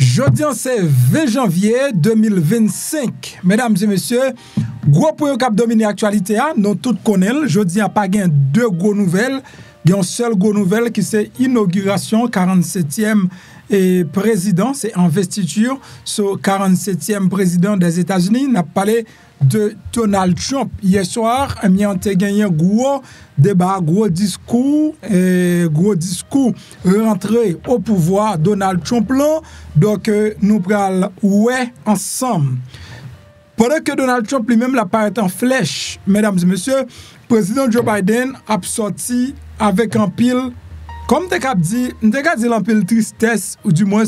Jeudi, c'est 20 janvier 2025. Mesdames et messieurs, gros point cap dominer l'actualité, nous tous connaissons. Jeudi, a pas gain deux gros nouvelles. Il y a une seule gros nouvelle qui c'est inauguration 47e et président, c'est investiture sur 47e président des États-Unis. On a parlé de Donald Trump hier soir. On a gagné un gros débat, gros discours rentré au pouvoir Donald Trump là. Donc nous prenons ensemble. Pendant que Donald Trump lui-même l'apparaît en flèche, mesdames et messieurs, président Joe Biden a sorti avec Anpil, comme tu as dit, l'Anpil tristesse, ou du moins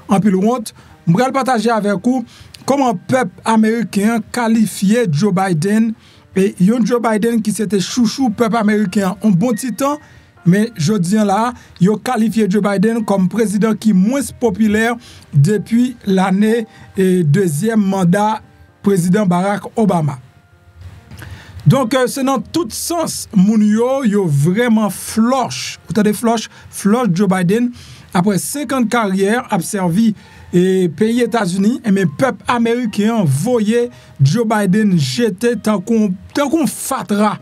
Anpil honte. Je vais partager avec vous comment le peuple américain qualifiait Joe Biden. Et un Joe Biden qui s'était chouchou peuple américain en bon petit temps. Mais je dis là, il a qualifié Joe Biden comme président qui est moins populaire depuis l'année et deuxième mandat président Barack Obama. Donc, c'est dans tout sens, moun yo vraiment floche. Vous avez floche Joe Biden. Après 50 carrières, a servi et pays États-Unis, et mes peuples américains voyaient Joe Biden jeter tant qu'on fatra.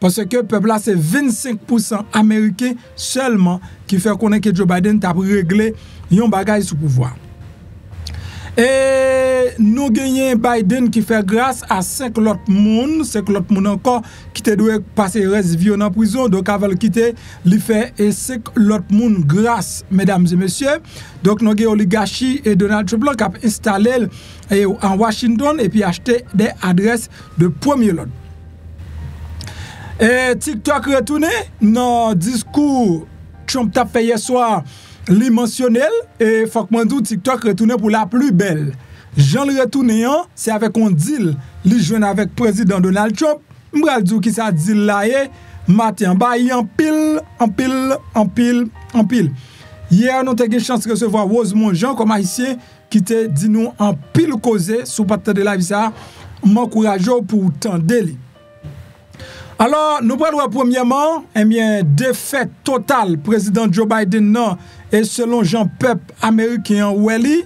Parce que le peuple là, c'est 25% américain seulement qui fait connaître que Joe Biden a réglé yon bagay sous pouvoir. Et nous gagnons Biden qui fait grâce à 5 autres moun encore qui te doit passer reste vie en prison. Donc avant de quitter, il fait 5 autres moun grâce, mesdames et messieurs. Donc nous gagnons oligarchie et Donald Trump qui a installé en Washington et puis acheté des adresses de premier lot. Et TikTok retourné dans discours Trump t'a fait hier soir. Li mentionnel et faut que moi TikTok retourne pour la plus belle. Jean le retourné c'est avec un deal li joine avec président Donald Trump. M'bral dou ki ça deal là matin ba en pile. Hier nous t'ai chance de recevoir Rosemont Jean comme haïtien qui te dit nous en pile causer sous patte de la vie ça m'encourage pour tendre li. Alors, nous parlons premièrement, défaite totale président Joe Biden non, et selon Jean peuple américain Welly,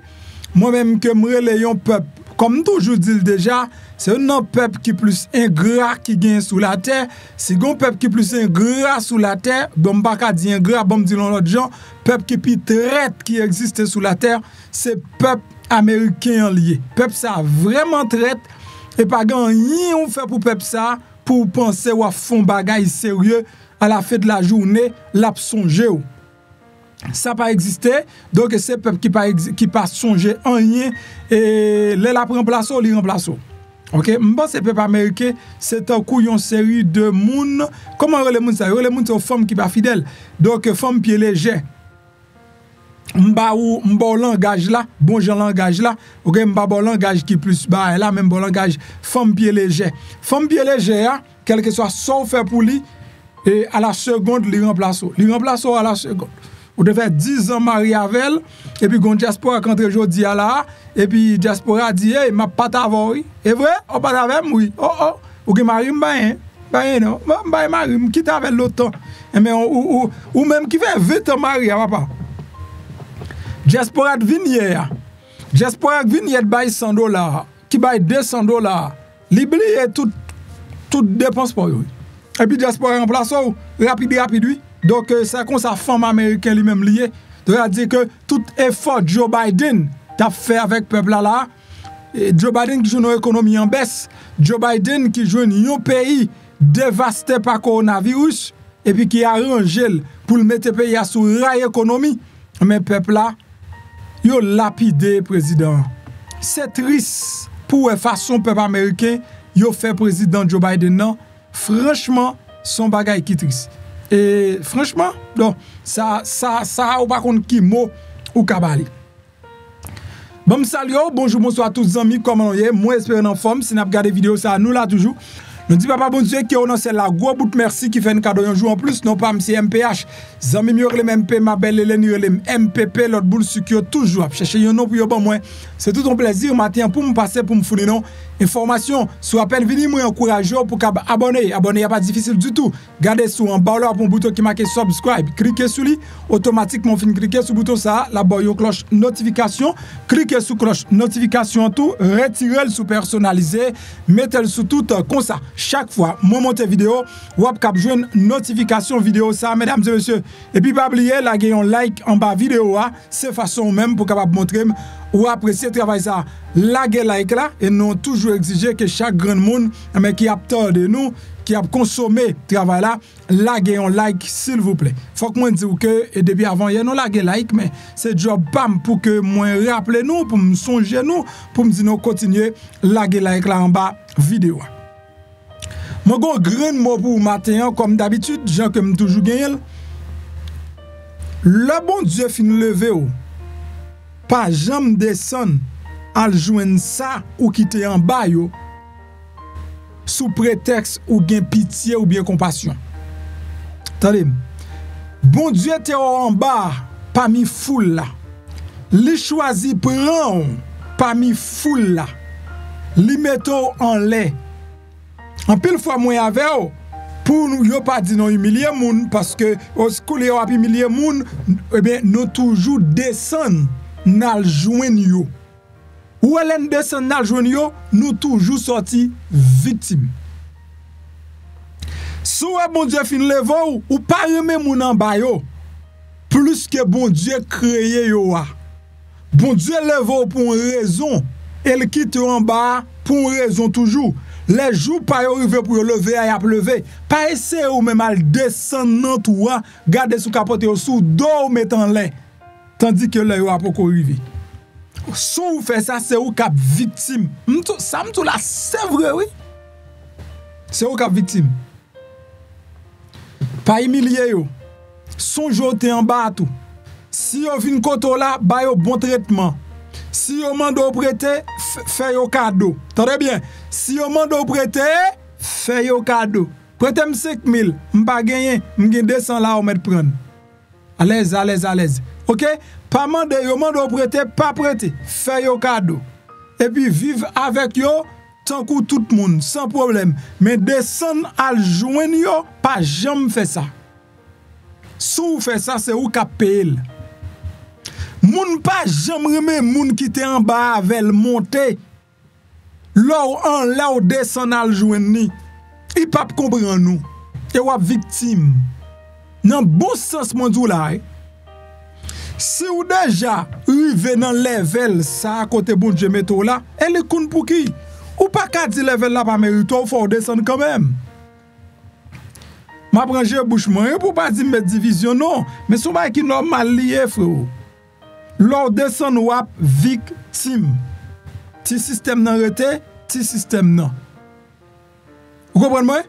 moi-même que me un peuple, comme toujours dit déjà, c'est un peuple qui plus ingrat qui gagne sous la terre. Si un peuple qui plus ingrat sous la terre, bon pas dire ingrat, bon dit l'autre gens, peuple qui plus traite qui existe sous la terre, c'est peuple américain lié. Peuple ça vraiment traite et pas rien on fait pour peuple ça. Pour penser ou à fond bagay sérieux à la fin de la journée, l'a songé. Ça pas existé, donc c'est peuple qui pas songé en rien et la remplace li remplace. OK, m'pense peuple américain, c'est un coup une série de moun, comment les moun ça, les moun c'est femme qui pas fidèle. Donc femme pied léger. M'ba langage là, bon genre langage là, OK, m'ba bon langage qui plus bas là même bon langage femme pied léger. Femme pied léger, quel que soit son fait pour lui et à la seconde li remplace à la seconde. Ou devait 10 ans marié avec elle et puis gon diaspora quand jodi à là et puis diaspora dit hey m'a pas t'avoir. Et vrai, on pas avec oui. Ou que mari m'ba non, m'ba mari quitte avec l'autre. Mais ou même qui fait 20 ans marié papa. Diaspora vinière. Diaspora vinière bail $100, qui bail $200. L'oublier toute dépense pour eux. Et puis diaspora remplace rapide oui. Donc c'est comme ça femme américaine lui-même lié. Donc à dire que tout effort Joe Biden t'a fait avec peuple là. Et Joe Biden qui joue une économie en baisse, Joe Biden qui joue un pays dévasté par coronavirus et puis qui arrange pour le mettre pays sous rail économie. Mais peuple là yo lapidé président. C'est triste pour la façon peuple américain yo fait président Joe Biden non. Franchement, son bagay qui triste. Et franchement, donc ça ou pas contre qui mot ou kabali. Bon salut, bonjour, bonsoir à tous les amis, comment vous êtes? Moi espère en forme, si vous regardez vidéo ça nous là toujours. Nous dit papa bon Dieu qui on c'est la gros bout merci qui fait un cadeau un jour en plus non pas monsieur MPH. Zami mi le MP ma belle Hélène le MPP l'autre boule sucre toujours chercher un nom pour bon moi. C'est tout un plaisir matin pour me passer pour me fournir non information sur appel venir moi encourager pour abonner y a pas difficile du tout. Gardez sous en bas là pour un bouton qui marqué subscribe, cliquez sur lui automatiquement fin cliquer sur bouton ça la boyo cloche notification, cliquez sur cloche notification tout, retirez le sous personnalisé, mettez le sous tout comme ça. Chaque fois, moi monte vidéo, ou cap joindre notification vidéo ça, mesdames et messieurs. Et puis pas oublier la un like en bas vidéo c'est façon même pour capable montrer ou apprécier le travail ça. La like là et nous toujours exiger que chaque grand monde mais qui a tort de nous qui a consommé travail là, laguer un like s'il vous plaît. Faut que moi dire que et depuis avant hier nous laguer like mais c'est job bam pour que moi rappeler nous pour me songer nous pour me dire nous continuer laguer like là en bas vidéo. Mon grand mot pour matin comme d'habitude, Jean que me toujours gagner. Le bon Dieu fin lever ou pas jamais descendre al joindre ça ou quitter en bas yo sous prétexte ou gain pitié ou bien compassion. Attendez. Bon Dieu te en bas parmi foule là. Li choisi prend parmi foule là. Li metto en lait. En pile fois moi avec pour nous yo pas dit non humilier moun parce que au school yo a humilier moun eh bien nous toujours descend n'al joindre yo. Ou elle descend n'al joindre yo, nous toujours sorti victime. Sou bon Dieu fin levo ou pas remet moun en bas yo plus que bon Dieu créé yo a. Bon Dieu levo pour une raison, elle quitte en bas pour une raison toujours. Les jours pas arrivé pour lever à lever pas essayer ou même à descendre dans tout garder sous capote sous dos mettant lait tandis que là a pas arrivé sous fait ça c'est ou cap victime ça me tout là c'est vrai oui c'est ou cap victime pas humilier yo son joté en bas tout si on vinn koto là ba yo bon traitement. Si on mande au prêter, fait au cadeau. T'entendez bien? Si on mande au prêter, fait au cadeau. Prêtez-moi 5000, m'pas gagner, m'gagne 200 là on met prendre. À l'aise. OK? Pas mande au prêter, pas prêter, fait au cadeau. Et puis vivre avec yo tant que tout le monde sans problème. Mais descendre à joindre yo, pas jamais fait ça. Si vous fait ça, c'est où qu'a payer. Moun pas jamais remet moun qui te en bas avec monter. Là ou descend al joindre. Il pas comprendre nous. Et ou victime. Dans bon sens mon dou là. Si ou déjà arrivé dans level ça à côté bon Dieu méto là, elle est con pour qui? Ou pas qu'à dire level là pas mérite, faut descendre quand même. Ma branche bouche moi pour pas dire mettre division non, mais son bail qui normal lié frère. Lors descend ou victime. Ti système nan rete, ti système nan. Vous comprenez moi?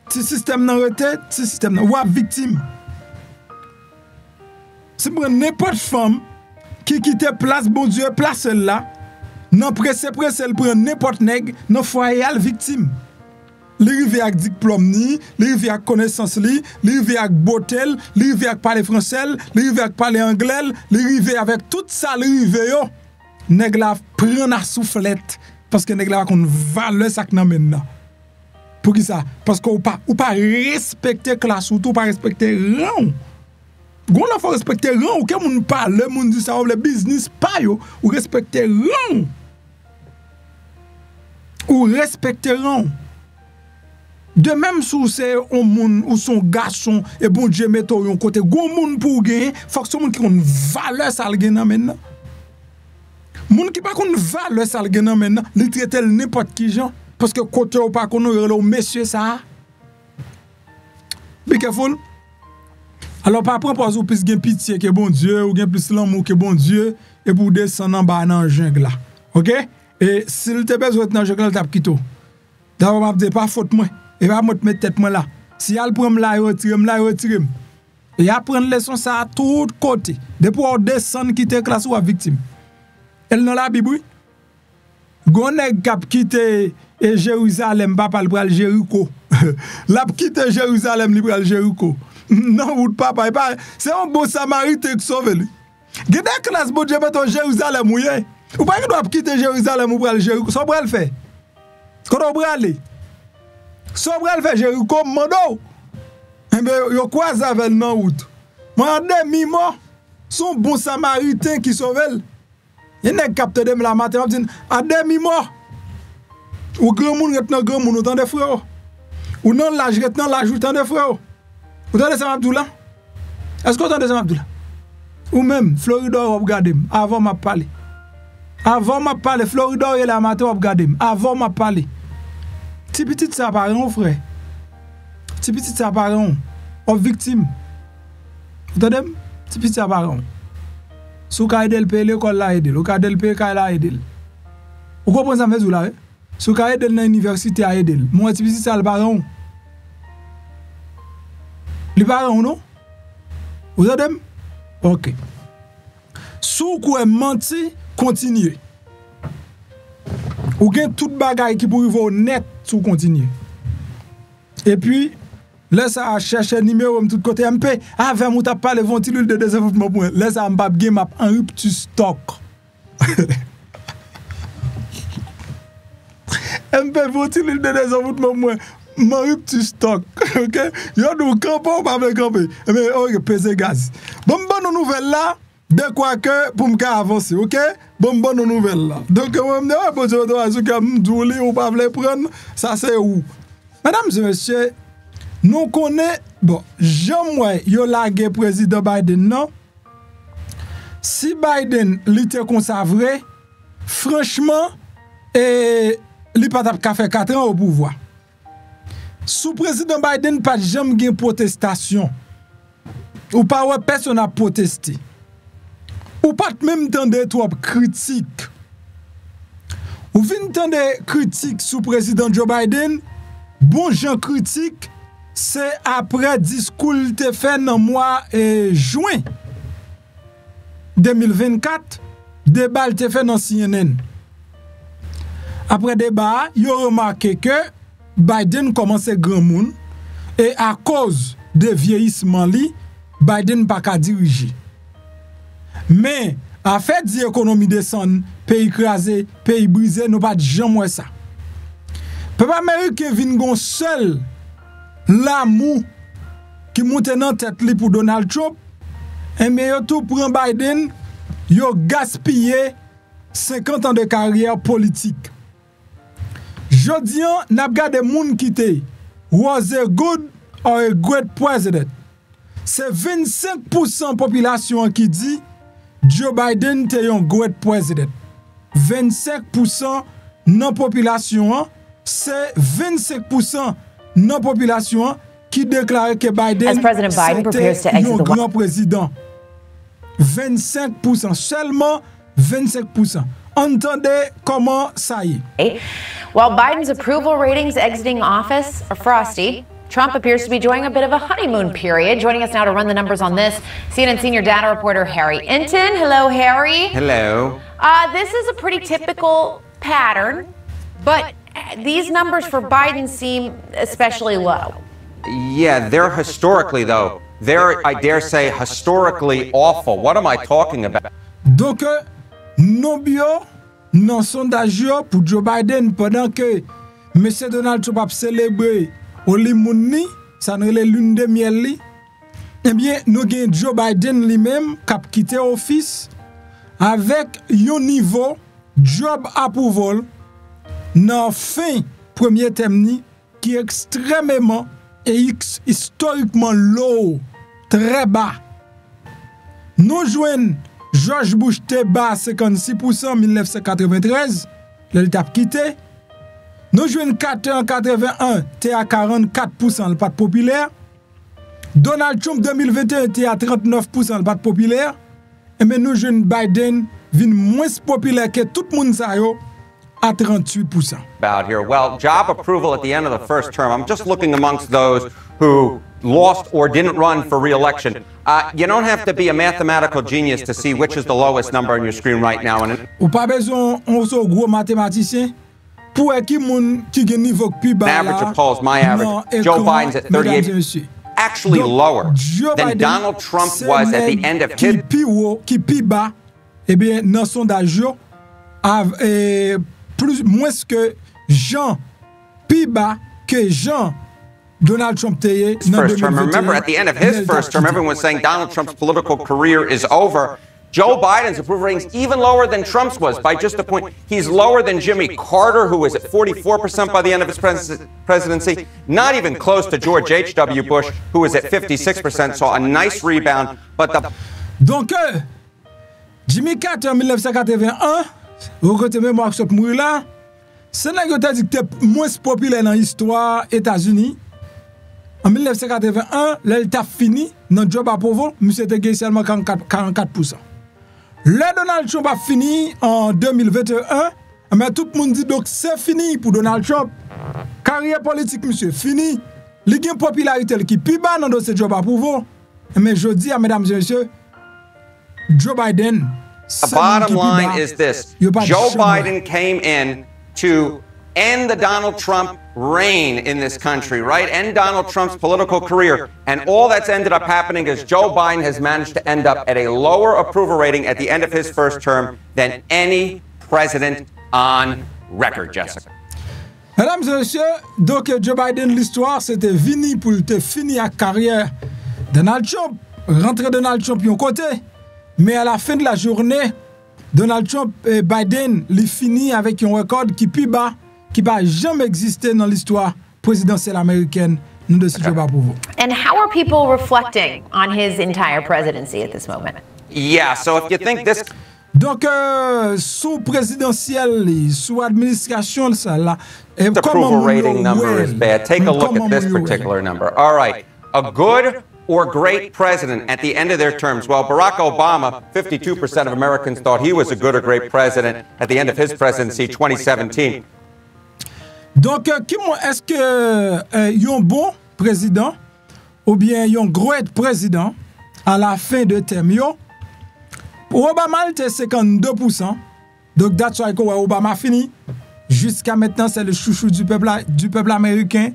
Ti système nan rete, ti système nan ou victime. Si prend n'importe femme qui quitte place bon Dieu place là, nan presse elle prend n'importe nèg, nan foyer al victime. Li rive ak diplôme ni, li rive ak connaissance li rive ak beauté, li rive ak parler français, li rive ak parler anglais, li rive avec tout ça li rive yo. Nèg la prend à soufflette parce que nèg la kon valeur sak nan maintenant. Pour qui ça? Parce que ou pas respecter classe ou pas respecter rang. Gon la faut respecter rang ou que moun parle, moun dit ça le business pa yo, ou respecter rang. Ou respecter rang. De même sous c'est un monde ou son garçon et bon Dieu met au côté gon monde pour gagner faut que son monde qui une valeur ça le maintenant monde qui pas une valeur ça le maintenant il traite n'importe qui gens parce que côté ou pas qu'on le monsieur ça be careful alors pas propose ou plus gain pitié que bon Dieu ou gain plus l'amour que bon Dieu et pour descendre en bas dans jungle là OK et s'il te besoin dans jungle t'a quitté d'abord m'a dit pas faute moi et va mettre tête moi là si elle prend la retire et apprendre leçon ça à tout côté depuis on descend quitter classe ou victime elle dans la Bible gonne cap quitter et Jérusalem papa le pral Jéricho. L'a quitté Jérusalem li pral Jéricho. Non route papa c'est un bon samaritain qui sauve lui. Gade classe bon Dieu mettons Jérusalem ouye. Ou pas qu'il doit quitter Jérusalem ou pral Jéricho. So pral fait. Quand on pral aller. So pral fait Jéricho mando. Eh ben yo croise avec nan route. Moi demi mort son bon samaritain qui sauve. Il n'est capté de la matin dit à demi mort. Ou grand monde retient grand monde autant de frères. Ou non l'âge retient l'âge autant de frères. Vous entendez ça Abdoula? Est-ce que vous entendez ça Abdoula? Ou même Florida vous regardez avant m'a parler. Avant m'a parler Florida et la matin vous regardez avant m'a parler. Ti petit ça parent frère. Ti petit ça parent. Aux victimes. Vous entendez? Ti petit ça parent. Sou ka aide payer l'école là aide. Ou ka aide payer ka là aide. Vous comprenez ça fait là? Sou ka aide dans l'université à aide. Moi ti petit ça le parent. Les parents non? Vous entendez? OK. Sou quoi menti, continuez. Ou gen tout bagay qui pour arriver net sou continuer. Et puis laisse à chercher numéro de tout côté MP avec mon t'a parler ventilule de développement point. Laisse à m'pa gen map en rupture stock. MP ventilule de développement point. Mon rupture stock. OK? Yo nous camper pas camper. Mais OK, PC gaz. Bon nouvelle là. De quoi que pour me avancer, OK? Bon nouvelle là. Donc moi me dis bon je dois m'douli ou pas vle prendre, ça c'est où? Mesdames et messieurs, nous connaît bon, jamais yo lagué président Biden non. Si Biden l'était comme ça vrai, franchement et li pas t'a fait 4 ans au pouvoir. Sous président Biden pas jamais gain protestation. Ou pas ouais personne a protesté. Ou pas même temps de trop critique. Ou vinn temps de critique sous président Joe Biden, bon gens critique, c'est après discours te fait dans mois juin 2024, débat te fait dans CNN. Après débat, yo remarqué que Biden commence grand monde et à cause de vieillissement li, Biden pas qu'à diriger. Mais à fait di économie descend, pays écrasé, pays brisé, nous pas jamais ça. Peuple américain vinn gon seul l'amour qui monte dans tête li pour Donald Trump, et mais yo tout prend Biden, yo gaspillé 50 ans de carrière politique. Jodi an n'a gade moun qui te was a good or a great president. C'est 25% population qui dit Joe Biden était un great president. 25% non population, c'est 25% non population qui déclare que Biden était un grand président. 25%, seulement 25%. Entendez comment ça y est. While Biden's approval ratings exiting office are frosty, Trump appears to be enjoying a bit of a honeymoon period. Joining us now to run the numbers on this, CNN senior data reporter Harry Inton. Hello, Harry. Hello. This is a pretty typical pattern, but these numbers for Biden seem especially low. Yeah, they're historically, though. They're, I dare say, historically awful. What am I talking about? Donc, non bio, non sondage pour Joe Biden pendant que M. Donald Trump a célébré Olimouni, ça ne le lune de miel li. Eh bien, nous avons Joe Biden lui-même qui a quitté l'office avec un niveau job approval dans fin premier terme qui est extrêmement et historiquement low, très bas. Nous jouons George Bush te bas 56% en 1993, le t'a quitté. Nous jouons 481 te à 44% le parti populaire. Donald Trump 2021 te à 39% le parti populaire. Et mais nous jouons Biden vin moins populaire que tout le monde ça yo à 38%. About here. Well, job approval at the end of the first term. I'm just looking amongst those who lost or didn't run for re-election. You don't have to be a mathematical genius to see which is the lowest number on your screen right now. Ou pas besoin on so gros mathématicien pour qui moun qui gen niveau plus bas average of polls, my average, Joe Biden's at 38, actually lower than Donald Trump was at the end of his. Qui plus bas, eh bien, dans sondage yo, plus moins que Jean plus bas que Jean Donald Trump first term. Remember, at the end of his first term, everyone was saying Donald Trump's political career is over. Joe Biden's approval ratings even lower than Trump's was by just a point. He's lower than Jimmy Carter, who was at 44% by the end of his presidency. Not even close to George H.W. Bush, who was at 56%. Saw a nice rebound, but the... Donc, Jimmy Carter en 1981, vous côté mémoire qui mourir là, c'est là que dit que moins populaire dans l'histoire États-Unis. En 1981, l'État fini dans le job à pauvre, monsieur était seulement 44%. Le Donald Trump a fini en 2021, mais tout le monde dit donc c'est fini pour Donald Trump. Carrière politique, monsieur, fini. Il y a une popularité qui est plus bas dans ce job à pauvre. Mais je dis à mesdames et messieurs, Joe Biden. The bottom line is this. Joe Biden came in to end the Donald Trump reign in this country, right? End Donald Trump's political career. And all that's ended up happening is Joe Biden has managed to end up at a lower approval rating at the end of his first term than any president on record, Jessica. Mesdames et messieurs, donc Joe Biden, l'histoire, c'était fini pour te finir la carrière Donald Trump. Rentrer Donald Trump yon côté. Mais à la fin de la journée, Donald Trump et Biden, les fini avec un record qui est plus bas, qui n'a jamais existé dans l'histoire présidentielle américaine. Nous de ce job pour vous. And how are people reflecting on his entire presidency at this moment? Yeah, so if you think this... Donc, sous présidentiel, sous administration, ça là. The approval rating number is bad. Take a look at this particular number. All right, a good or great president at the end of their terms. Well, Barack Obama, 52% of Americans thought he was a good or great president at the end of his presidency, 2017. Donc, est-ce que yon bon président ou bien yon great président à la fin de terme yo? Pour Obama, c'était 52%. Donc, that's why Obama fini. Jusqu'à maintenant, c'est le chouchou du peuple américain.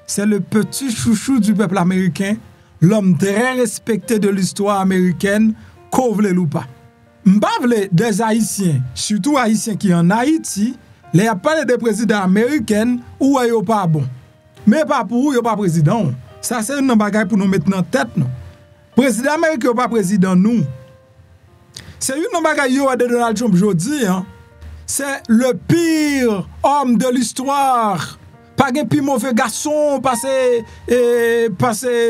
C'est le petit chouchou du peuple américain. L'homme très respecté de l'histoire américaine, qu'on vle ou pas. M'bavle des Haïtiens, surtout Haïtiens qui en Haïti, les a parlé des présidents américains ou yo pas bon. Mais pas pour yo pas président. Ça c'est un bagage pour nous mettre dans tête non. Président américain pas président nous. C'est une bagage yo de Donald Trump jodi hein. C'est le pire homme de l'histoire. Pas un plus mauvais garçon passé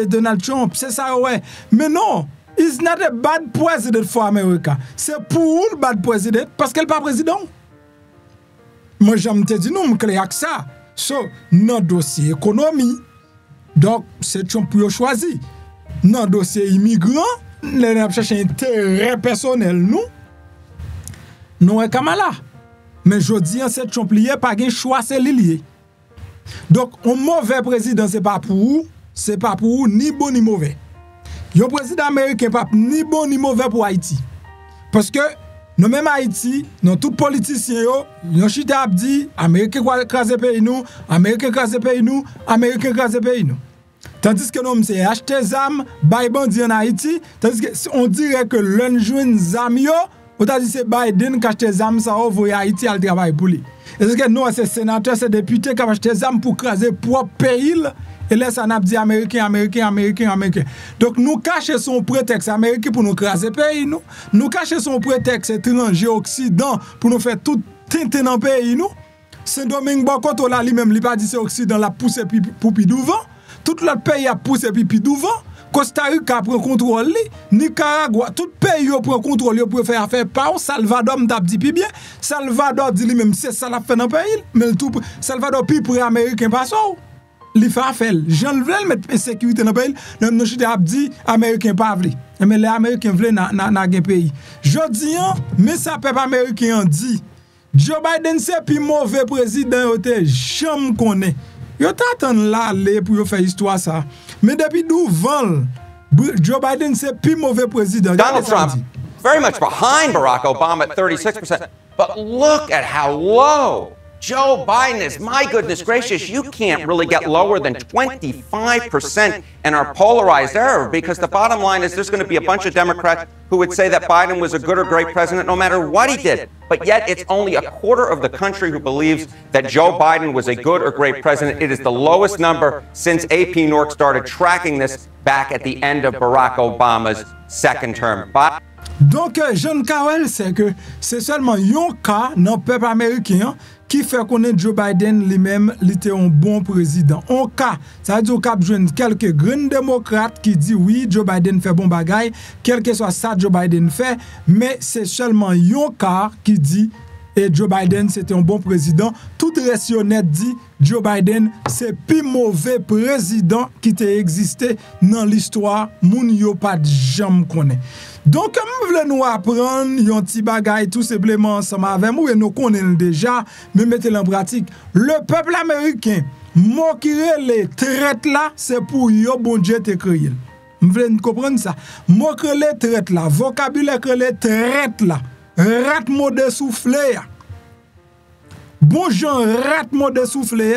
Donald Trump. C'est ça, ouais. Mais non, he's not a bad president for America. C'est pour le bad president parce qu'elle n'est pas président. Moi, j'aime te dire, nous, clair que ça. So, notre dossier économie, donc, c'est Trump qui a choisi. Notre dossier immigrant, nous avons cherché un intérêt personnel, nous sommes Kamala. Mais je dis, c'est Trump lié, pas un choix, c'est lié. Donc, un mauvais président, c'est pas pour vous, ni bon ni mauvais. Un président américain, pas ni bon ni mauvais pour Haïti. Parce que, nous même Haïti, nous tous politiciens, nous chita dit, Américain crase pays nous, Américain crase pays nous, Américain crase pays nous. Tandis que nous, c'est acheter zam, bay bandi en Haïti, tandis que on dirait que l'un joue zam yo, on t'a dit c'est Biden qui achète zam, ça envoie Haïti à travail pour lui. Est-ce que nous, c'est sénateurs, c'est députés qui ont acheté des armes pour craser propre pays et là, ça n'a dit Américain. Donc, nous cachons son prétexte américain pour nous craser pays, nous cachons son prétexte étranger Occident pour nous faire tout tinter dans le pays, nous. Saint-Domingue, quand on a lui-même, il n'a pas dit c'est Occident, la pousse pour devant. Tout l'autre pays a poussé puis devant. Costa Rica prend contrôle, Nicaragua, tout pays prend contrôle pour faire affaire par Salvador m't'a dit bien. Salvador dit lui-même c'est ça la fait dans le pays, mais tout Salvador puis pour américain pas ça. Il fait affaire. Jean veulent mettre insécurité dans le pays, nous a dit américain pas vle. Mais les américains veulent na gen pays. Jodi mais ça peuple américain dit Joe Biden c'est plus mauvais président yote jamais connaît. Yo t'attend là pour faire histoire ça. Mais depuis d'où Joe Biden c'est plus mauvais président. Donald Trump very much behind Barack Obama at 36%. But look at how low Joe Biden is, my goodness gracious, you can't really get lower than 25% in our polarized era, because the bottom line is there's going to be a bunch of Democrats who would say that Biden was a good or great president no matter what he did. But yet it's only a quarter of the country who believes that Joe Biden was a good or great president. It is the lowest number since AP Nork started tracking this back at the end of Barack Obama's second term. Donc, Jean Carel, c'est que c'est seulement un cas dans le peuple américain qui fait connaître Joe Biden lui-même, il était un bon président. Un cas, ça veut dire qu'il y a quelques grands démocrates qui disent oui, Joe Biden fait bon bagaille, quel que soit ça Joe Biden fait, mais c'est seulement un cas qui dit et Joe Biden c'était un bon président. Tout reste honnête dit Joe Biden c'est plus mauvais président qui a existé dans l'histoire, moun yo pas jamais connaît. Donc, comme vous voulez nous apprendre, yon petit bagay tout simplement ensemble avec nous, et nous connaissons déjà, mais mettez-le en pratique. Le peuple américain, moquer les traites là, c'est pour yo bon Dieu te créé. Vous voulez comprendre ça? Moquer les traites là, vocabulaire que les traites là, rat mot de soufflé. Bon gens rat mot de soufflé,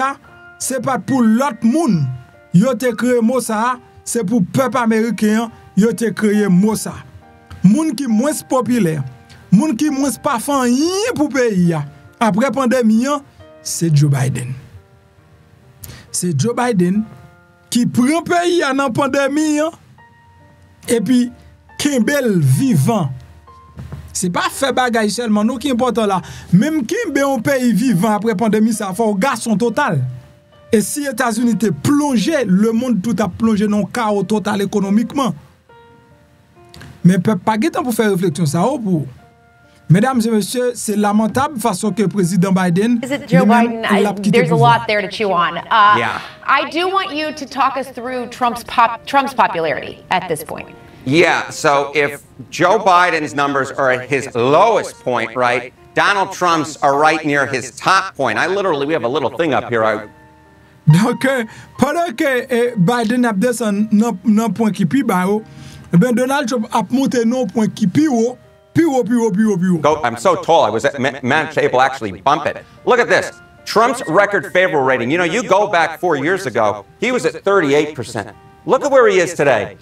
c'est pas pour l'autre monde. Yo te créé mot ça, c'est pour peuple américain, yo te créé mot ça. Moun qui moins populaire, moun qui moins pas fan pour pays après pandémie, c'est Joe Biden. C'est Joe Biden qui prend pays dans pandémie et puis Kimbel vivant. C'est pas fait bagage seulement nous qui important là. Même Kimbel un pays vivant après pandémie, ça fait un garçon total. Et si les États-Unis étaient plongés, le monde tout a plongé dans le chaos total économiquement. Mais peuple pas temps pour faire réflexion ça pour. Mesdames et messieurs, c'est lamentable façon que président Biden. Is it Joe Biden? There's a lot there to chew on. Yeah. I do want you to talk us through Trump's popularity at this point. Yeah, so if Joe Biden's numbers are at his lowest point, right, Donald Trump's are right near his top point. We have a little thing up here. Donc, pendant que Biden a descendu dans point qui plus bas, ben Donald Trump a monté non point qui plus haut. I'm so tall, I was managed to able actually bump it. Look at this. Trump's record favorable rating. You know, you go back 4 years ago, he was at 38%. Look at where he is today.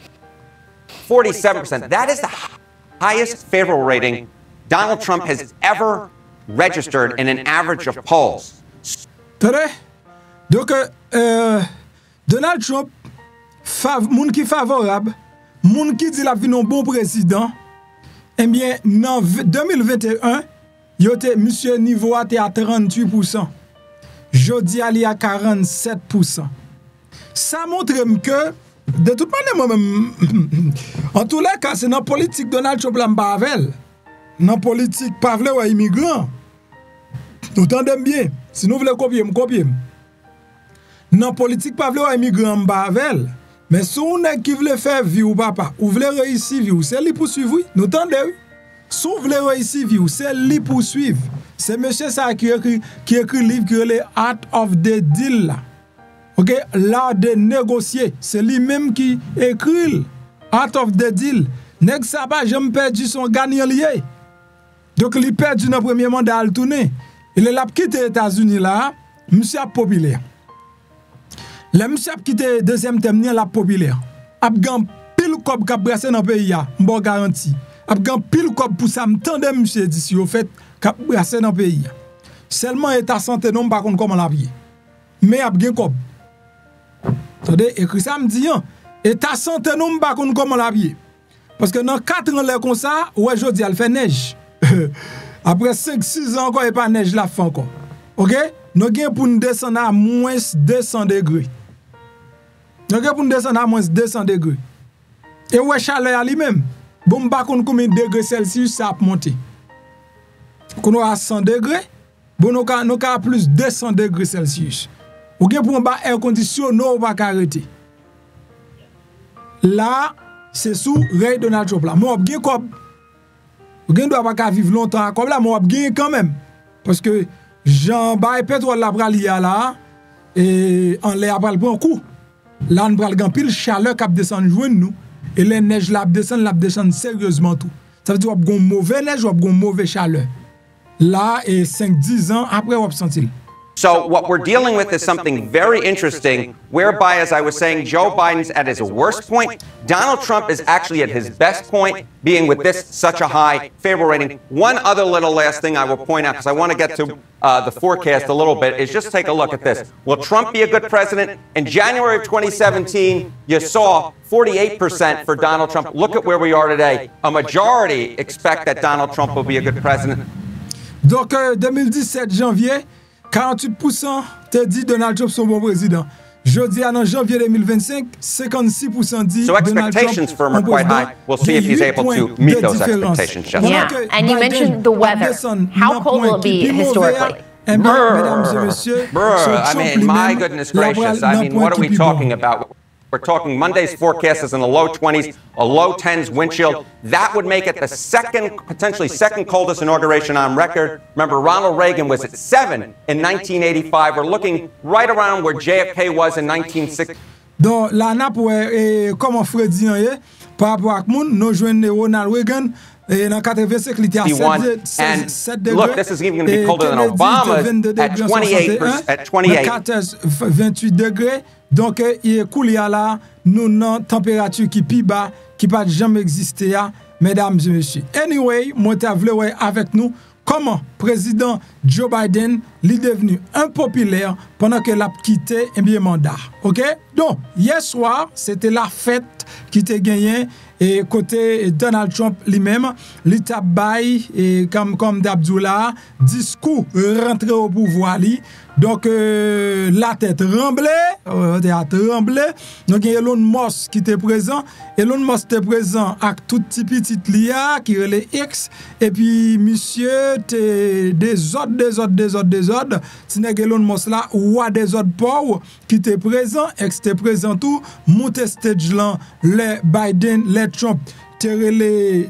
47%. That is the highest favorable rating Donald Trump has ever registered in an average of polls. Donc, Donald Trump, moun qui favorable, moun qui dit la vie non bon président, eh bien, en 2021, monsieur niveau à 38%. Jodi ali à 47%. Ça montre que, de toute manière, moi-même, en tous les cas, c'est dans la politique Donald Trump l'ambavel. Dans la politique, pas vle ou immigrant. Nous entendons bien. Si nous voulons copier. Dans la politique, pas vle ou immigrant m'bavel. Mais si on est qui veut faire vivre papa, ou veut réussir vivre, c'est lui poursuivre. Nous entendez? Si vous voulez réussir vivre, c'est lui poursuivre. C'est monsieur ça qui écrit livre qui est le Art of the Deal là. OK, l'art de négocier, c'est lui-même qui écrit Art of the Deal. Nèg ça pas jamais perdu son gagnant lié. Donc il perdu dans premier mandat al tourner. Il est là quitté les États-Unis là, monsieur populaire. Le monsieur a quitté deuxième terme la populaire. A gan pile kob ka brasser dans pays a, m'bo garanti. A gan pile kob pour ça m'tande monsieur d'ici au fait ka brasser dans pays. Seulement état santé non pas comment la payer. Mais a gen kob. Attendez, écrit ça me dit état santé non pas comment la payer. Parce que dans 4 ans là comme ça, ouais jodi elle fait neige. Après 5-6 ans encore et pas neige la fin encore. OK? Nous gain pour nous descendre à moins 200 degrés. Nous gain pour nous descendre à moins 200 degrés. Et ouais chaleur lui-même. Bon pas combien de degrés Celsius ça a monté. Qu'on a 100 degrés, bon nous a plus 200 degrés Celsius. Ou gain pour un bas air conditionné ou pas arrêter. Là, c'est sous Ray Donald Trump là. Moi gain comme ou gain doit pas vivre longtemps comme là moi gain quand même parce que Jean bay pétrole la pral là et en l'air pral prend coup. Là on pral gan pile chaleur qui descend joindre nous et les neiges la descend sérieusement tout. Ça veut dire qu'on mauvais neige ou qu'on mauvais chaleur. Là et 5-10 ans après on sentir. So what we're dealing with is something very interesting, whereby, as I was saying, Joe Biden's at his worst point. Donald Trump is actually at his best point, being with this such a high favorable rating. One other little last thing I will point out, because I want to get to the forecast a little bit, is just take a look at this. Will Trump be a good president? In January of 2017, you saw 48% for Donald Trump. Look at where we are today. A majority expect that Donald Trump will be a good president. Donc, 2017 janvier, 48% te dit Donald Trump son bon président. Jeudi en janvier 2025, 56% dit so expectations for him are quite high. We'll see if he's able to meet those expectations. Yeah, and you mentioned the weather. How cold will it be historically? I mean, my goodness gracious. I mean, what are we talking about? We're talking Monday's forecast is in the low 20s, a low 10s wind chill. That would make it the second, potentially second coldest inauguration on record. Remember, Ronald Reagan was at 7 in 1985. We're looking right around where JFK was in 1960. Donc, la nappe, comment Fred dit, par rapport à Moun, nous joignons Ronald Reagan. Dans 85, il était à 7 degrés. Look, this is even going to be colder than Obama's at 28. At 28. 28 degrés. Donc, il est cool là, nous avons une température qui est plus bas, qui n'a jamais existé, mesdames et messieurs. Anyway, moi, je voulais avec nous comment président Joe Biden est devenu impopulaire pendant qu'il a quitté un mandat. OK? Donc, hier soir, c'était la fête qui était gagnée et côté Donald Trump lui-même, l'État bail et comme d'Abdullah, Diskou rentré au pouvoir lui. Donc la tête tremblée, donc il y a Elon Musk qui était présent. Elon Musk était présent avec tout petit lia qui relait X et puis monsieur des autres. C'est Elon Musk là ou des autres pauvres qui était présent, X était présent tout, monter stage là les Biden, les Trump Terrele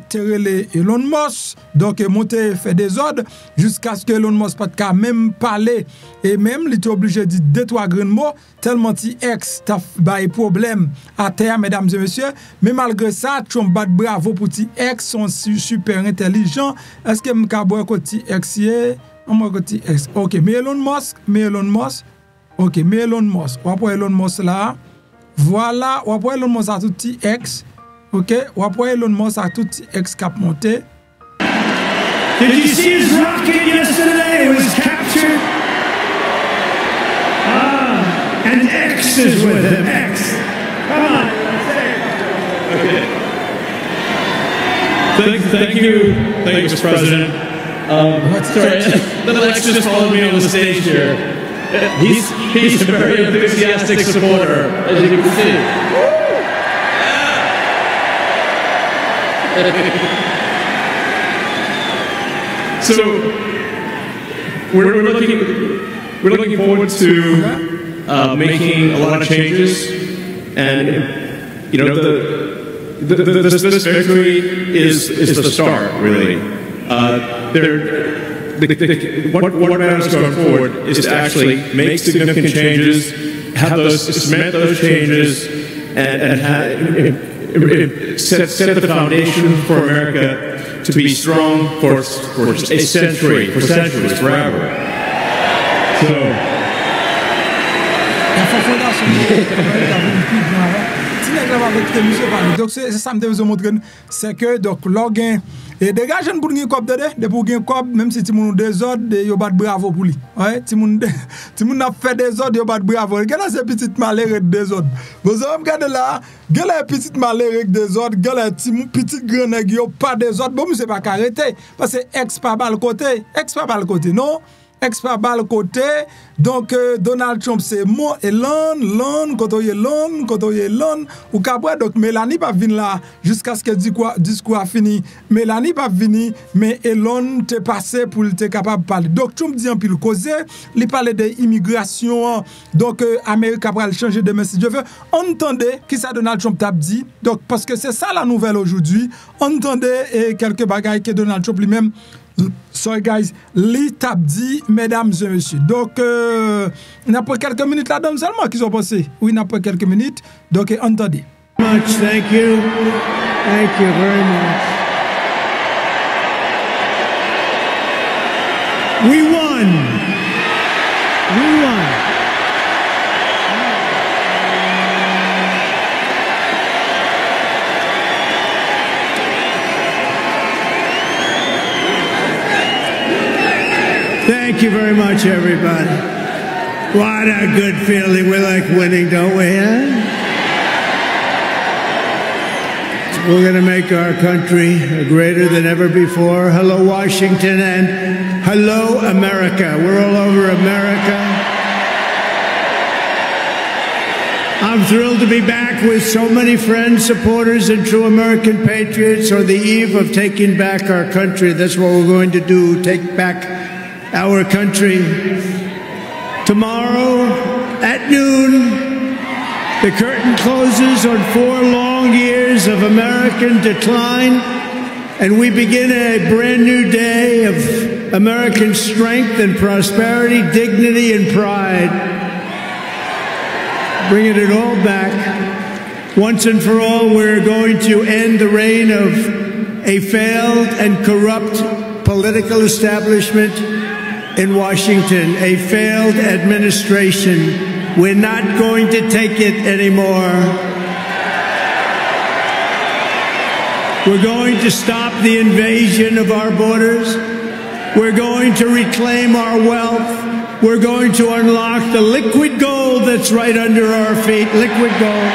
Elon Musk, donc monter fait des ordres jusqu'à ce que Elon Musk pas qu'à même parler et même il était obligé de dire 2-3 grands mots tellement ti ex t'a bail problème à terre mesdames et messieurs, mais malgré ça Trump bat bravo pour ti ex sont super intelligent. Est-ce que m'ka boire côté ex hier on moi côté ex. OK, mais Elon Musk. OK, mais Elon Musk. On va Elon Musk là. Voilà, on va Elon Musk à tout ti ex. OK, ou après Elon Musk a tout ex-cap monté. Did you see his rocket yesterday? It was captured. And X is with him. X. Come on, let's say it. Okay. Thank you, Mr. President. Sorry, little X just followed me on the stage here. He's a very enthusiastic supporter, as you can see. So we're looking forward to making a lot of changes, and you know this victory is the start really. What matters going forward is to actually make significant changes, cement those changes, and set the foundation for America to be strong for a century, for centuries, forever. So. Donc c'est ça me devait montrer c'est que donc login et des gars jeunes pour gagner cop de pour gagner cop même si ti moun désordre yo bat bravo pour lui ouais ti moun a fait désordre yo bat bravo regarde ces petites malheureux désordre vous avez regardé là gars petite malheureux désordre gars petit grand nèg yo pas désordre bon c'est pas arrêter parce que ex pas bal côté non ex pas bal côté donc Donald Trump c'est mo Elon koto ou kabwa donc Mélanie pas venir là jusqu'à ce que Diskou a fini Mélanie pas venir mais Elon te passé pour te capable parler donc Trump dit en pile causer il parlait de immigration donc Amérique a pral changer de si je veux entendez qui ça Donald Trump t'a dit donc parce que c'est ça la nouvelle aujourd'hui entendez quelques bagailles que Donald Trump lui-même. Sorry guys, li t'a dit, mesdames et messieurs. Donc, il n'y a pas quelques minutes là-dedans seulement qui sont passées. Oui, il n'y a pas quelques minutes. Donc, entendez. Thank you. Thank you very much. We won. We won. Thank you very much, everybody. What a good feeling. We like winning, don't we? Huh? We're going to make our country greater than ever before. Hello, Washington, and hello, America. We're all over America. I'm thrilled to be back with so many friends, supporters, and true American patriots on the eve of taking back our country. That's what we're going to do, take back our country. Tomorrow at noon, the curtain closes on 4 long years of American decline, and we begin a brand new day of American strength and prosperity, dignity and pride. Bringing it all back. Once and for all, we're going to end the reign of a failed and corrupt political establishment in Washington, a failed administration. We're not going to take it anymore. We're going to stop the invasion of our borders. We're going to reclaim our wealth. We're going to unlock the liquid gold that's right under our feet, liquid gold.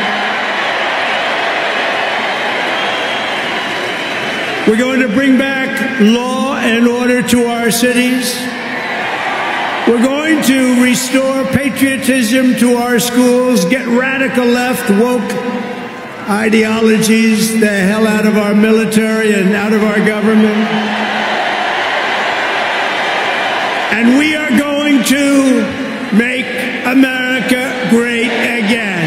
We're going to bring back law and order to our cities. We're going to restore patriotism to our schools, get radical left, woke ideologies the hell out of our military and out of our government. And we are going to make America great again.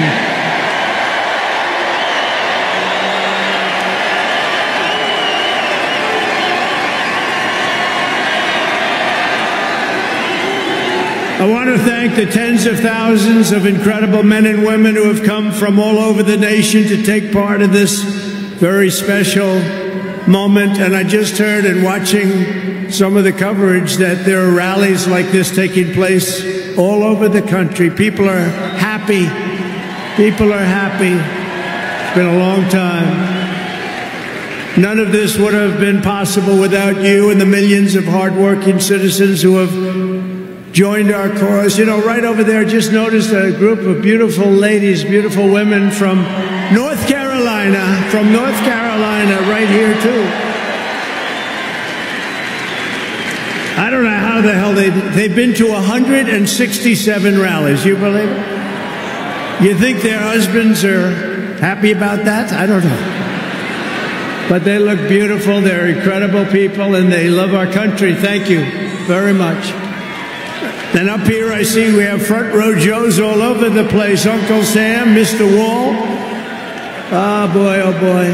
I want to thank the tens of thousands of incredible men and women who have come from all over the nation to take part in this very special moment. And I just heard in watching some of the coverage that there are rallies like this taking place all over the country. People are happy. People are happy. It's been a long time. None of this would have been possible without you and the millions of hardworking citizens who have joined our cause. You know, right over there, just noticed a group of beautiful ladies, beautiful women from North Carolina, right here too. I don't know how the hell they've been to 167 rallies. You believe it? You think their husbands are happy about that? I don't know. But they look beautiful. They're incredible people, and they love our country. Thank you very much. And up here I see we have front row Joes all over the place. Uncle Sam, Mr. Wall. Oh boy, oh boy.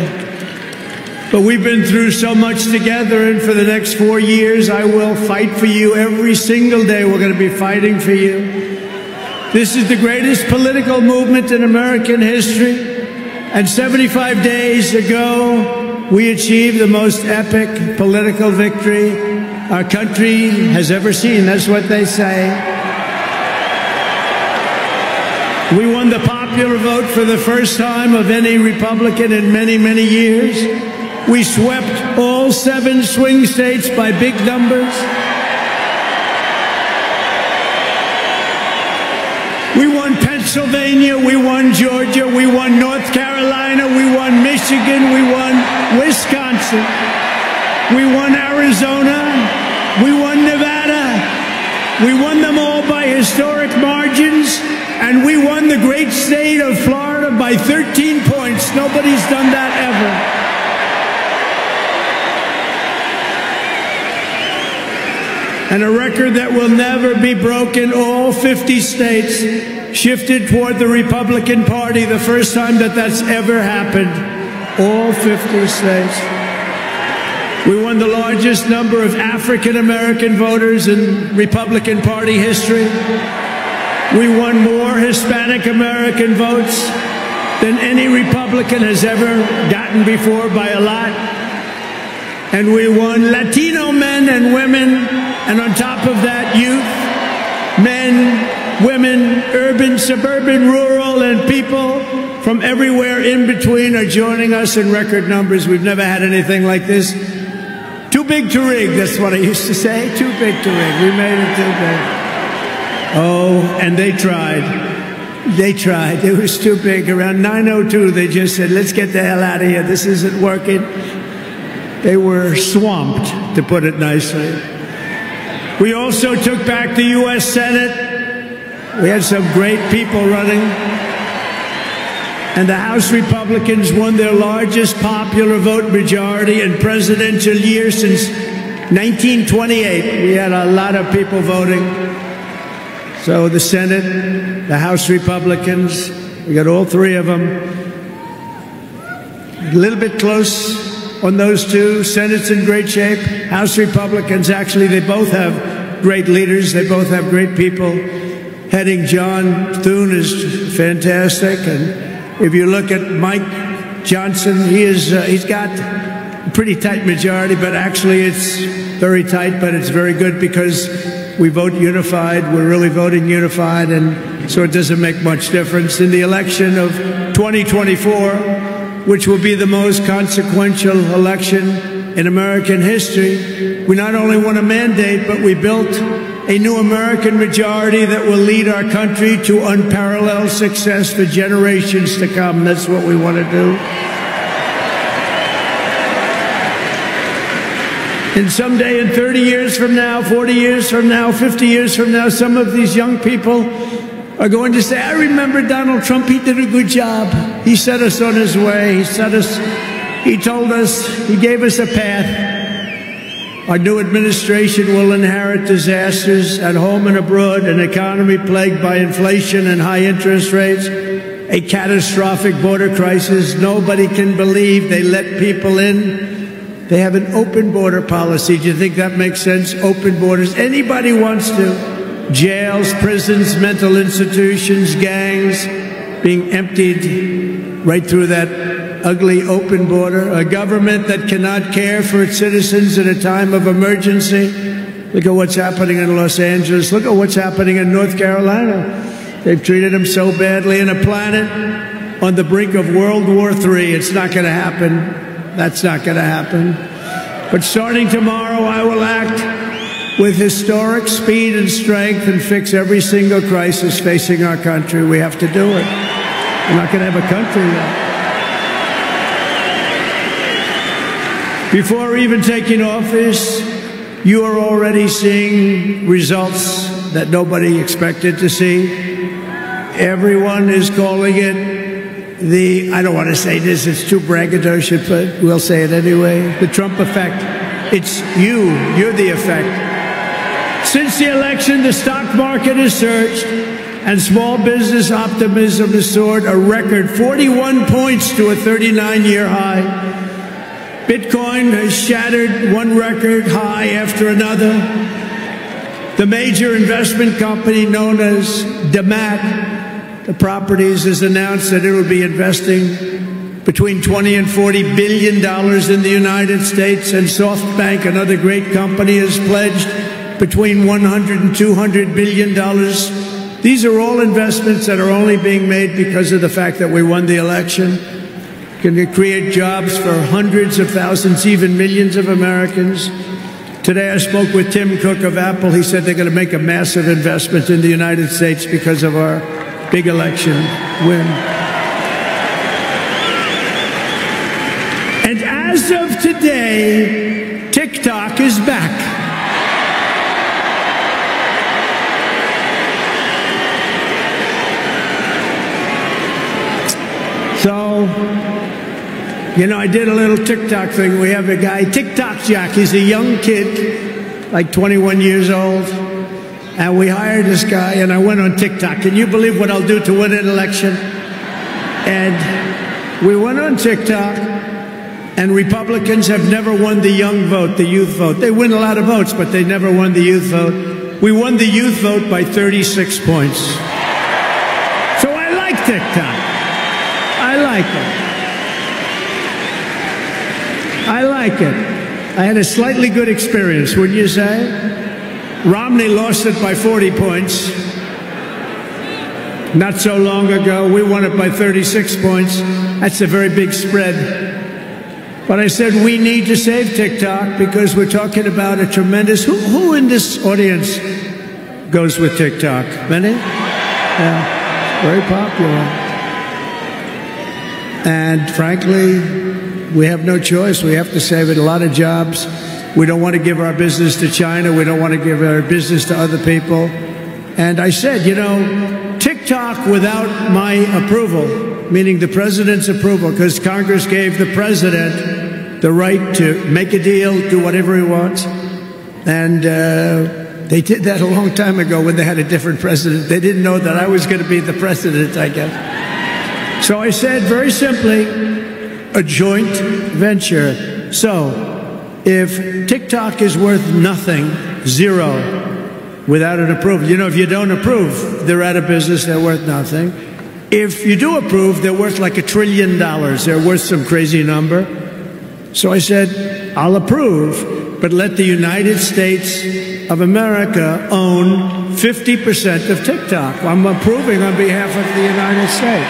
But we've been through so much together, and for the next 4 years I will fight for you every single day. We're going to be fighting for you. This is the greatest political movement in American history. And 75 days ago, we achieved the most epic political victory our country has ever seen. That's what they say. We won the popular vote for the first time of any Republican in many, many years. We swept all 7 swing states by big numbers. We won Pennsylvania, we won Georgia, we won North Carolina, we won Michigan, we won Wisconsin. We won Arizona, we won Nevada, we won them all by historic margins, and we won the great state of Florida by 13 points. Nobody's done that ever. And a record that will never be broken. All 50 states shifted toward the Republican Party, the first time that that's ever happened. All 50 states. We won the largest number of African-American voters in Republican Party history. We won more Hispanic-American votes than any Republican has ever gotten before by a lot. And we won Latino men and women, and on top of that, youth, men, women, urban, suburban, rural, and people from everywhere in between are joining us in record numbers. We've never had anything like this. Too big to rig, that's what I used to say. Too big to rig. We made it too big. Oh, and they tried. They tried. It was too big. Around 9:02, they just said, let's get the hell out of here. This isn't working. They were swamped, to put it nicely. We also took back the U.S. Senate. We had some great people running. And the House Republicans won their largest popular vote majority in presidential year since 1928. We had a lot of people voting. So the Senate, the House Republicans, we got all three of them. A little bit close on those two. Senate's in great shape. House Republicans, actually, they both have great leaders. They both have great people. Heading John Thune is fantastic. And if you look at Mike Johnson, he's got a pretty tight majority, but actually it's very tight, but it's very good because we vote unified. We're really voting unified, and so it doesn't make much difference. In the election of 2024, which will be the most consequential election in American history, we not only won a mandate, but we built a new American majority that will lead our country to unparalleled success for generations to come. That's what we want to do. And someday, in 30 years from now, 40 years from now, 50 years from now, some of these young people are going to say, I remember Donald Trump, he did a good job. He set us on his way. He told us, he gave us a path. Our new administration will inherit disasters at home and abroad, an economy plagued by inflation and high interest rates, a catastrophic border crisis. Nobody can believe they let people in. They have an open border policy. Do you think that makes sense? Open borders. Anybody wants to. Jails, prisons, mental institutions, gangs being emptied right through that ugly open border. A government that cannot care for its citizens in a time of emergency. Look at what's happening in Los Angeles. Look at what's happening in North Carolina. They've treated them so badly. In a planet on the brink of World War III. It's not going to happen. That's not going to happen. But starting tomorrow, I will act with historic speed and strength and fix every single crisis facing our country. We have to do it. We're not going to have a country yet. Before even taking office, you are already seeing results that nobody expected to see. Everyone is calling it I don't want to say this, it's too braggadocious, but we'll say it anyway. The Trump effect. It's you. You're the effect. Since the election, the stock market has surged and small business optimism has soared a record 41 points to a 39-year high. Bitcoin has shattered one record high after another. The major investment company known as DeMat, the Properties, has announced that it will be investing between $20 and $40 billion in the United States, and SoftBank, another great company, has pledged between $100 and $200 billion. These are all investments that are only being made because of the fact that we won the election. Can create jobs for hundreds of thousands, even millions of Americans. Today I spoke with Tim Cook of Apple. He said they're going to make a massive investment in the United States because of our big election win. And as of today, TikTok is back. So, you know, I did a little TikTok thing. We have a guy, TikTok Jack. He's a young kid, like 21 years old. And we hired this guy, and I went on TikTok. Can you believe what I'll do to win an election? And we went on TikTok, and Republicans have never won the young vote, the youth vote. They win a lot of votes, but they never won the youth vote. We won the youth vote by 36 points. So I like TikTok. I like it. I like it. I had a slightly good experience, wouldn't you say? Romney lost it by 40 points. not so long ago. We won it by 36 points. That's a very big spread. But I said we need to save TikTok because we're talking about a tremendous... Who in this audience goes with TikTok? Many? Yeah, very popular. And frankly, we have no choice. We have to save it. A lot of jobs. We don't want to give our business to China. We don't want to give our business to other people. And I said, you know, TikTok without my approval, meaning the president's approval, because Congress gave the president the right to make a deal, do whatever he wants. And they did that a long time ago when they had a different president. They didn't know that I was going to be the president, I guess. So I said, very simply, a joint venture. So if TikTok is worth nothing, zero, without an approval, you know, if you don't approve, they're out of business, they're worth nothing. If you do approve, they're worth like $1 trillion. They're worth some crazy number. So I said, I'll approve, but let the United States of America own 50% of TikTok. I'm approving on behalf of the United States.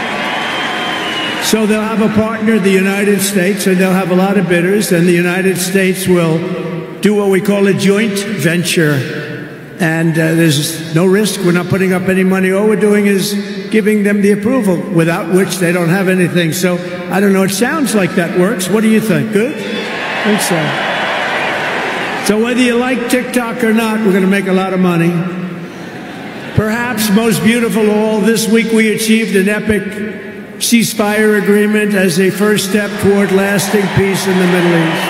So they'll have a partner, the United States, and they'll have a lot of bidders, and the United States will do what we call a joint venture. And there's no risk. We're not putting up any money. All we're doing is giving them the approval, without which they don't have anything. So, I don't know, it sounds like that works. What do you think? Good? I think so. So whether you like TikTok or not, we're going to make a lot of money. Perhaps most beautiful of all, this week we achieved an epic ceasefire agreement as a first step toward lasting peace in the Middle East.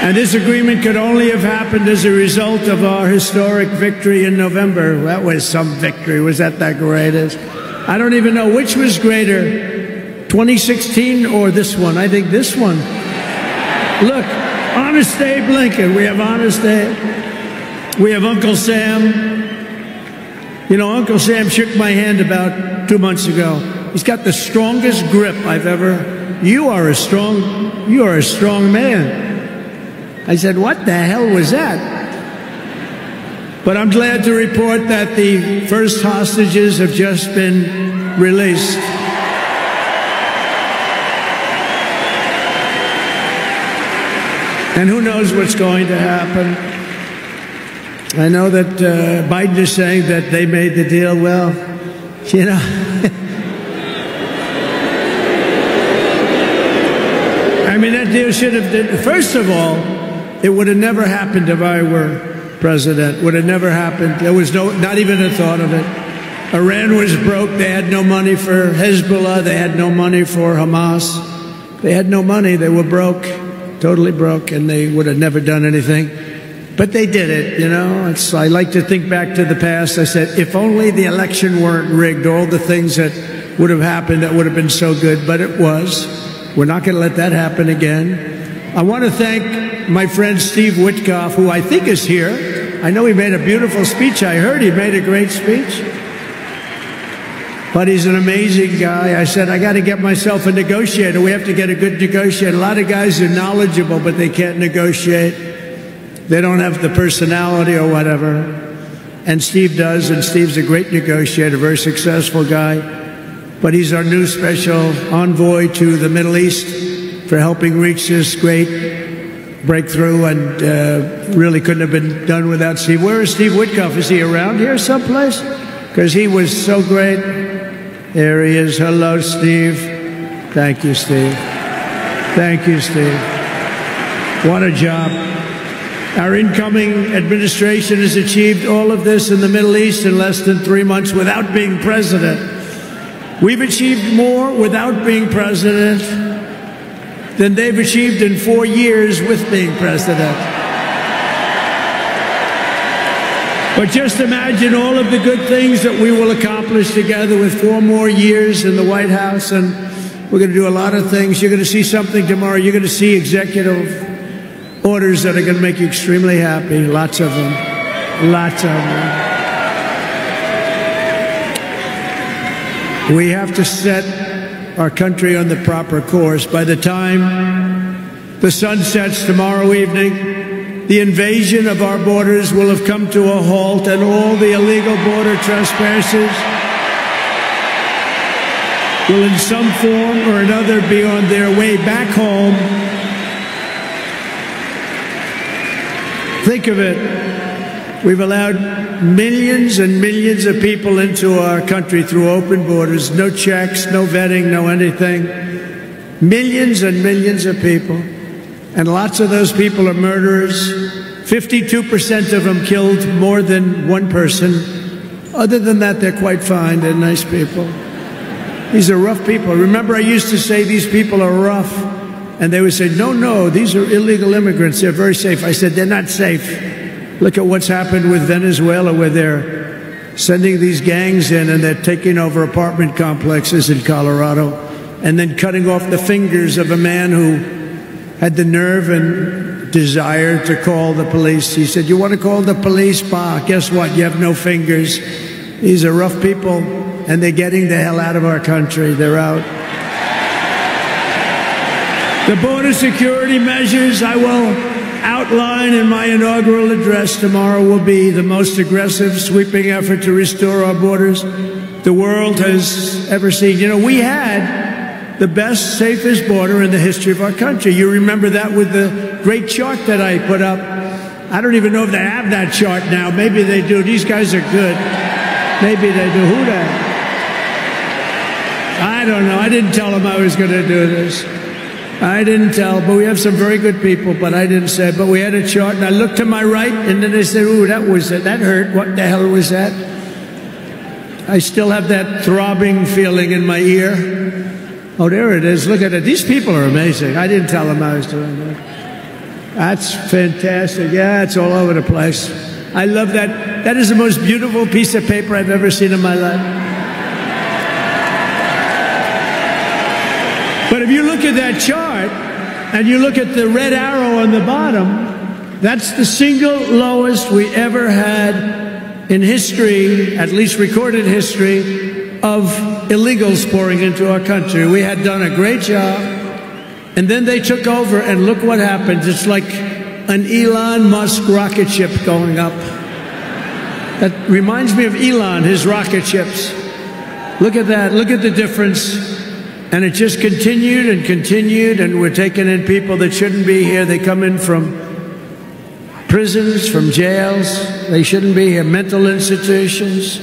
And this agreement could only have happened as a result of our historic victory in November. That was some victory. Was that greatest? I don't even know which was greater, 2016 or this one. I think this one. Look, Honest Abe Lincoln. We have Honest Abe. We have Uncle Sam. You know, Uncle Sam shook my hand about 2 months ago. He's got the strongest grip I've ever. You are a strong man. I said, what the hell was that? But I'm glad to report that the first hostages have just been released. And who knows what's going to happen? I know that Biden is saying that they made the deal. Well, you know. I mean, that deal should have, first of all, it would have never happened if I were president. Would have never happened. There was not even a thought of it. Iran was broke. They had no money for Hezbollah. They had no money for Hamas. They had no money. They were broke, totally broke, and they would have never done anything. But they did it, you know. I like to think back to the past. I said, if only the election weren't rigged, all the things that would have happened that would have been so good, but it was. We're not going to let that happen again. I want to thank my friend Steve Witkoff, who I think is here. I know he made a beautiful speech. I heard he made a great speech. But he's an amazing guy. I said, I got to get myself a negotiator. We have to get a good negotiator. A lot of guys are knowledgeable, but they can't negotiate. They don't have the personality or whatever. And Steve does, and Steve's a great negotiator, very successful guy. But he's our new special envoy to the Middle East for helping reach this great breakthrough, and really couldn't have been done without Steve. Where is Steve Witkoff? Is he around here someplace? Because he was so great. There he is. Hello, Steve. Thank you, Steve. Thank you, Steve. What a job. Our incoming administration has achieved all of this in the Middle East in less than 3 months without being president. We've achieved more without being president than they've achieved in 4 years with being president. But just imagine all of the good things that we will accomplish together with 4 more years in the White House, and we're going to do a lot of things. You're going to see something tomorrow. You're going to see executive orders that are going to make you extremely happy. Lots of them. Lots of them. We have to set our country on the proper course. By the time the sun sets tomorrow evening, the invasion of our borders will have come to a halt, and all the illegal border trespassers will in some form or another be on their way back home. Think of it. We've allowed millions and millions of people into our country through open borders, no checks, no vetting, no anything. Millions and millions of people. And lots of those people are murderers. 52% of them killed more than one person. Other than that, they're quite fine. They're nice people. These are rough people. Remember, I used to say these people are rough. And they would say, no, no, these are illegal immigrants. They're very safe. I said, they're not safe. Look at what's happened with Venezuela, where they're sending these gangs in and they're taking over apartment complexes in Colorado and then cutting off the fingers of a man who had the nerve and desire to call the police. He said, you want to call the police? Bah, guess what? You have no fingers. These are rough people, and they're getting the hell out of our country. They're out. The border security measures I will outline in my inaugural address tomorrow will be the most aggressive, sweeping effort to restore our borders the world has ever seen. You know, we had the best, safest border in the history of our country. You remember that with the great chart that I put up. I don't even know if they have that chart now. Maybe they do. These guys are good. Maybe they do. Who that? I don't know. I didn't tell them I was going to do this. I didn't tell, but we have some very good people, but I didn't say. But we had a chart, and I looked to my right, and then they said, ooh, that hurt. What the hell was that? I still have that throbbing feeling in my ear. Oh, there it is. Look at it. These people are amazing. I didn't tell them I was doing that. That's fantastic. Yeah, it's all over the place. I love that. That is the most beautiful piece of paper I've ever seen in my life. But if you look at that chart and you look at the red arrow on the bottom, that's the single lowest we ever had in history, at least recorded history, of illegals pouring into our country. We had done a great job, and then they took over, and look what happened. It's like an Elon Musk rocket ship going up. That reminds me of Elon, his rocket ships. Look at that. Look at the difference. And it just continued and continued, and we're taking in people that shouldn't be here. They come in from prisons, from jails. They shouldn't be here. Mental institutions.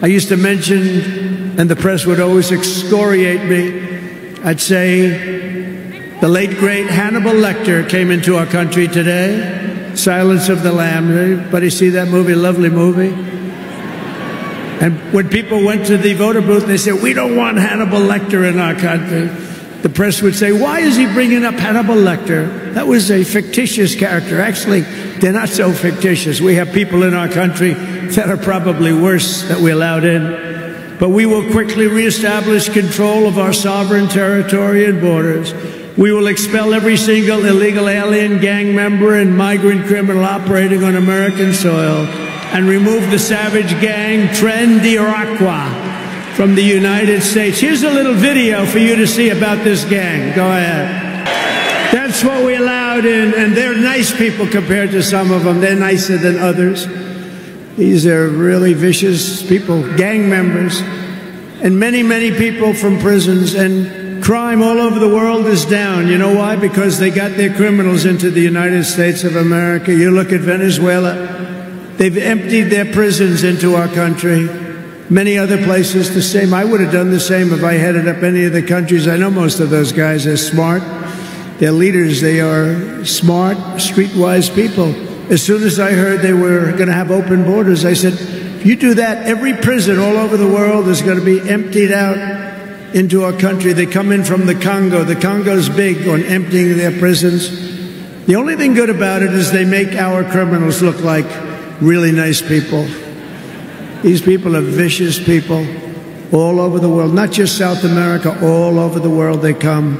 I used to mention, and the press would always excoriate me, I'd say the late, great Hannibal Lecter came into our country today. Silence of the Lamb. Anybody see that movie? Lovely movie. And when people went to the voter booth, they said, we don't want Hannibal Lecter in our country. The press would say, why is he bringing up Hannibal Lecter? That was a fictitious character. Actually, they're not so fictitious. We have people in our country that are probably worse that we allowed in. But we will quickly reestablish control of our sovereign territory and borders. We will expel every single illegal alien, gang member, and migrant criminal operating on American soil, and remove the savage gang Tren de Aragua from the United States. Here's a little video for you to see about this gang. Go ahead. That's what we allowed in, and they're nice people compared to some of them. They're nicer than others. These are really vicious people, gang members, and many, many people from prisons. And crime all over the world is down. You know why? Because they got their criminals into the United States of America. You look at Venezuela. They've emptied their prisons into our country. Many other places the same. I would have done the same if I headed up any of the countries. I know most of those guys are smart. They're leaders. They are smart, streetwise people. As soon as I heard they were going to have open borders, I said, if you do that, every prison all over the world is going to be emptied out into our country. They come in from the Congo. The Congo's big on emptying their prisons. The only thing good about it is they make our criminals look like really nice people. These people are vicious people all over the world, not just South America, all over the world. They come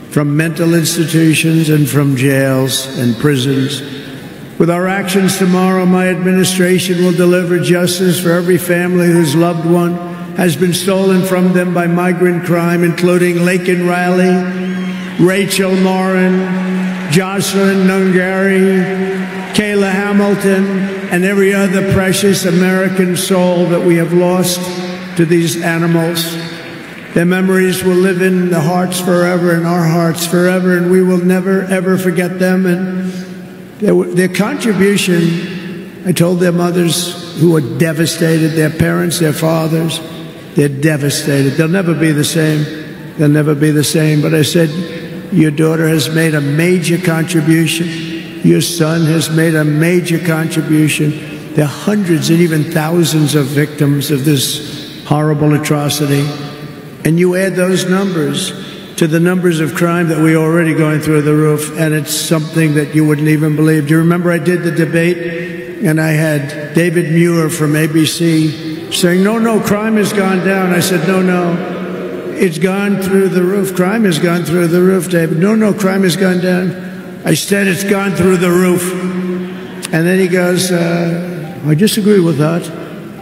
from mental institutions and from jails and prisons. With our actions tomorrow, my administration will deliver justice for every family whose loved one has been stolen from them by migrant crime, including Laken Riley, Rachel Morin, Jocelyn Nungari, Kayla Hamilton, and every other precious American soul that we have lost to these animals. Their memories will live in the hearts forever, in our hearts forever, and we will never, ever forget them. And their contribution, I told their mothers who were devastated, their parents, their fathers, they're devastated. They'll never be the same. They'll never be the same. But I said, your daughter has made a major contribution. Your son has made a major contribution. There are hundreds and even thousands of victims of this horrible atrocity. And you add those numbers to the numbers of crime that we're already going through the roof, and it's something that you wouldn't even believe. Do you remember I did the debate, and I had David Muir from ABC saying, no, crime has gone down. I said, no, it's gone through the roof. Crime has gone through the roof, David. No, crime has gone down. I said it's gone through the roof. And then he goes, I disagree with that.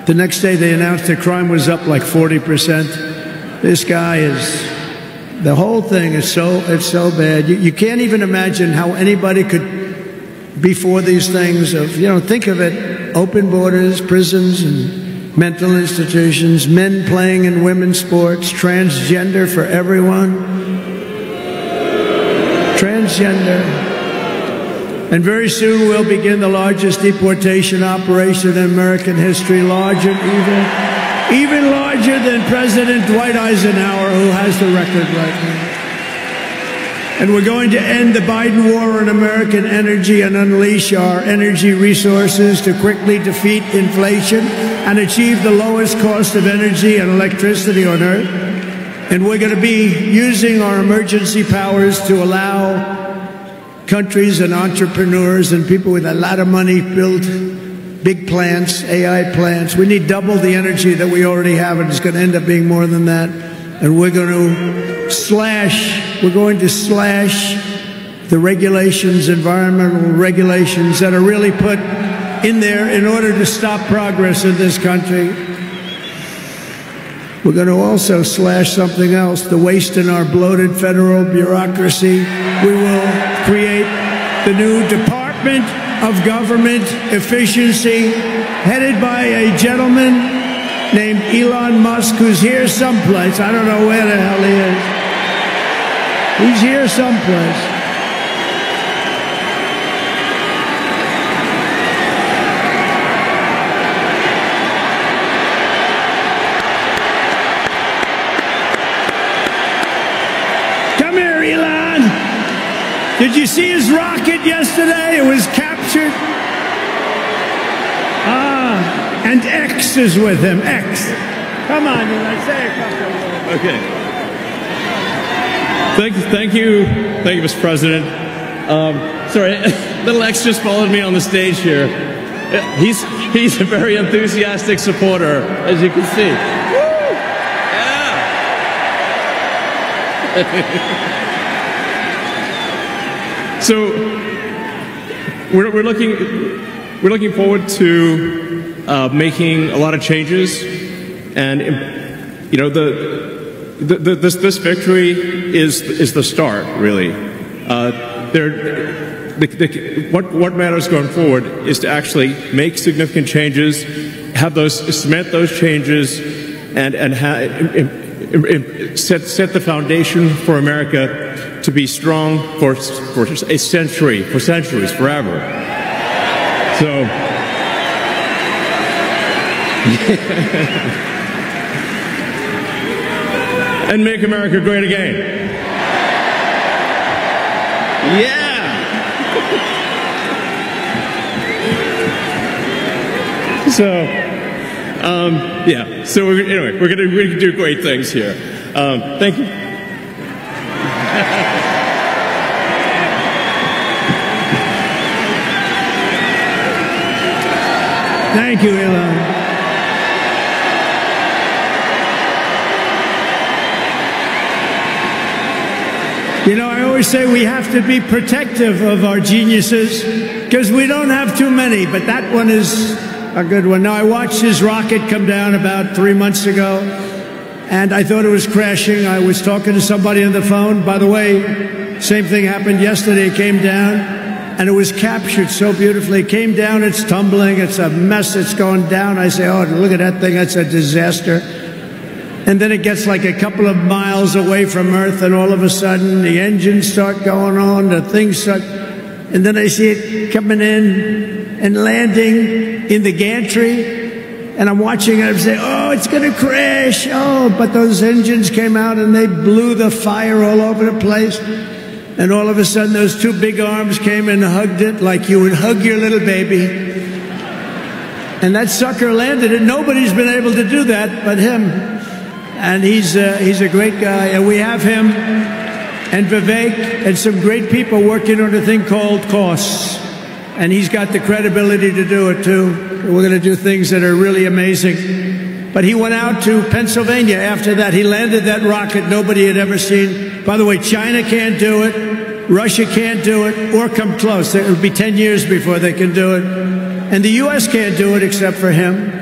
The next day they announced that crime was up like 40%. This guy is, the whole thing is it's so bad. You can't even imagine how anybody could, before these things of, think of it, open borders, prisons and mental institutions, men playing in women's sports, transgender for everyone. Transgender. And very soon we'll begin the largest deportation operation in American history, even larger than President Dwight Eisenhower, who has the record right now. And we're going to end the Biden war on American energy and unleash our energy resources to quickly defeat inflation and achieve the lowest cost of energy and electricity on Earth. And we're going to be using our emergency powers to allow countries and entrepreneurs and people with a lot of money build big plants, AI plants. We need double the energy that we already have, and it's going to end up being more than that. And we're going to slash the regulations, environmental regulations that are really put in there in order to stop progress in this country. We're going to also slash something else, the waste in our bloated federal bureaucracy. We will create the new Department of Government Efficiency, headed by a gentleman named Elon Musk, who's here someplace. I don't know where the hell he is. He's here someplace. Come here, Elon. Did you see his rocket yesterday? It was captured. And X is with him. X. Come on, Elon, say a couple of words. Okay. Thank you, Mr. President. Sorry, little X just followed me on the stage here. He's a very enthusiastic supporter, as you can see. Woo! Yeah. So we're looking forward to making a lot of changes, and this victory is the start, really. What matters going forward is to actually make significant changes, cement those changes, and set the foundation for America to be strong for a century, for centuries, forever. So. And make America great again. Yeah. So, yeah. So anyway, we're gonna do great things here. Thank you. Thank you, Elon. I always say we have to be protective of our geniuses because we don't have too many, but that one is a good one. Now, I watched his rocket come down about 3 months ago, and I thought it was crashing. I was talking to somebody on the phone. By the way, same thing happened yesterday. It came down. and it was captured so beautifully. It came down, it's tumbling, it's a mess, it's going down. I say, oh, look at that thing, that's a disaster. And then it gets like a couple of miles away from Earth, and all of a sudden the engines start going on, the things start, and then I see it coming in and landing in the gantry, and I'm watching it, I'm saying, oh, it's going to crash, oh, but those engines came out and they blew the fire all over the place, and all of a sudden those two big arms came and hugged it like you would hug your little baby, and that sucker landed it. Nobody's been able to do that but him. And he's a great guy, and we have him and Vivek and some great people working on a thing called costs, and he's got the credibility to do it too. We're going to do things that are really amazing. But he went out to Pennsylvania after that. He landed that rocket nobody had ever seen. By the way, China can't do it, Russia can't do it, or come close. It will be 10 years before they can do it. And the U.S. can't do it except for him.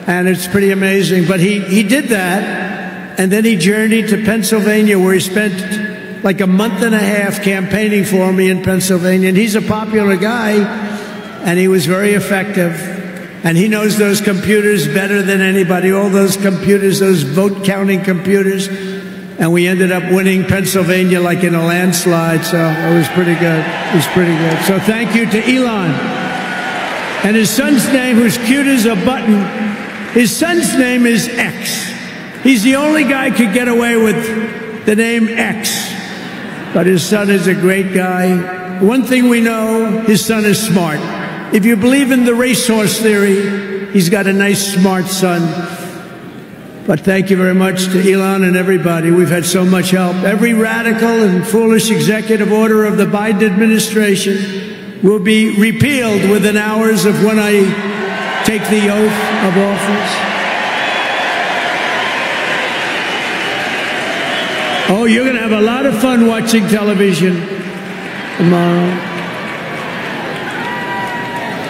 And it's pretty amazing. But he did that, and then he journeyed to Pennsylvania, where he spent like a month and a half campaigning for me in Pennsylvania. And he's a popular guy, and he was very effective. And he knows those computers better than anybody, all those computers, those vote-counting computers. And we ended up winning Pennsylvania like in a landslide, so it was pretty good. It was pretty good. So thank you to Elon. And his son's name, who's cute as a button, his son's name is X. He's the only guy who could get away with the name X. But his son is a great guy. One thing we know, his son is smart. If you believe in the racehorse theory, he's got a nice, smart son. But thank you very much to Elon and everybody. We've had so much help. Every radical and foolish executive order of the Biden administration will be repealed within hours of when I take the oath of office. Oh, you're going to have a lot of fun watching television tomorrow.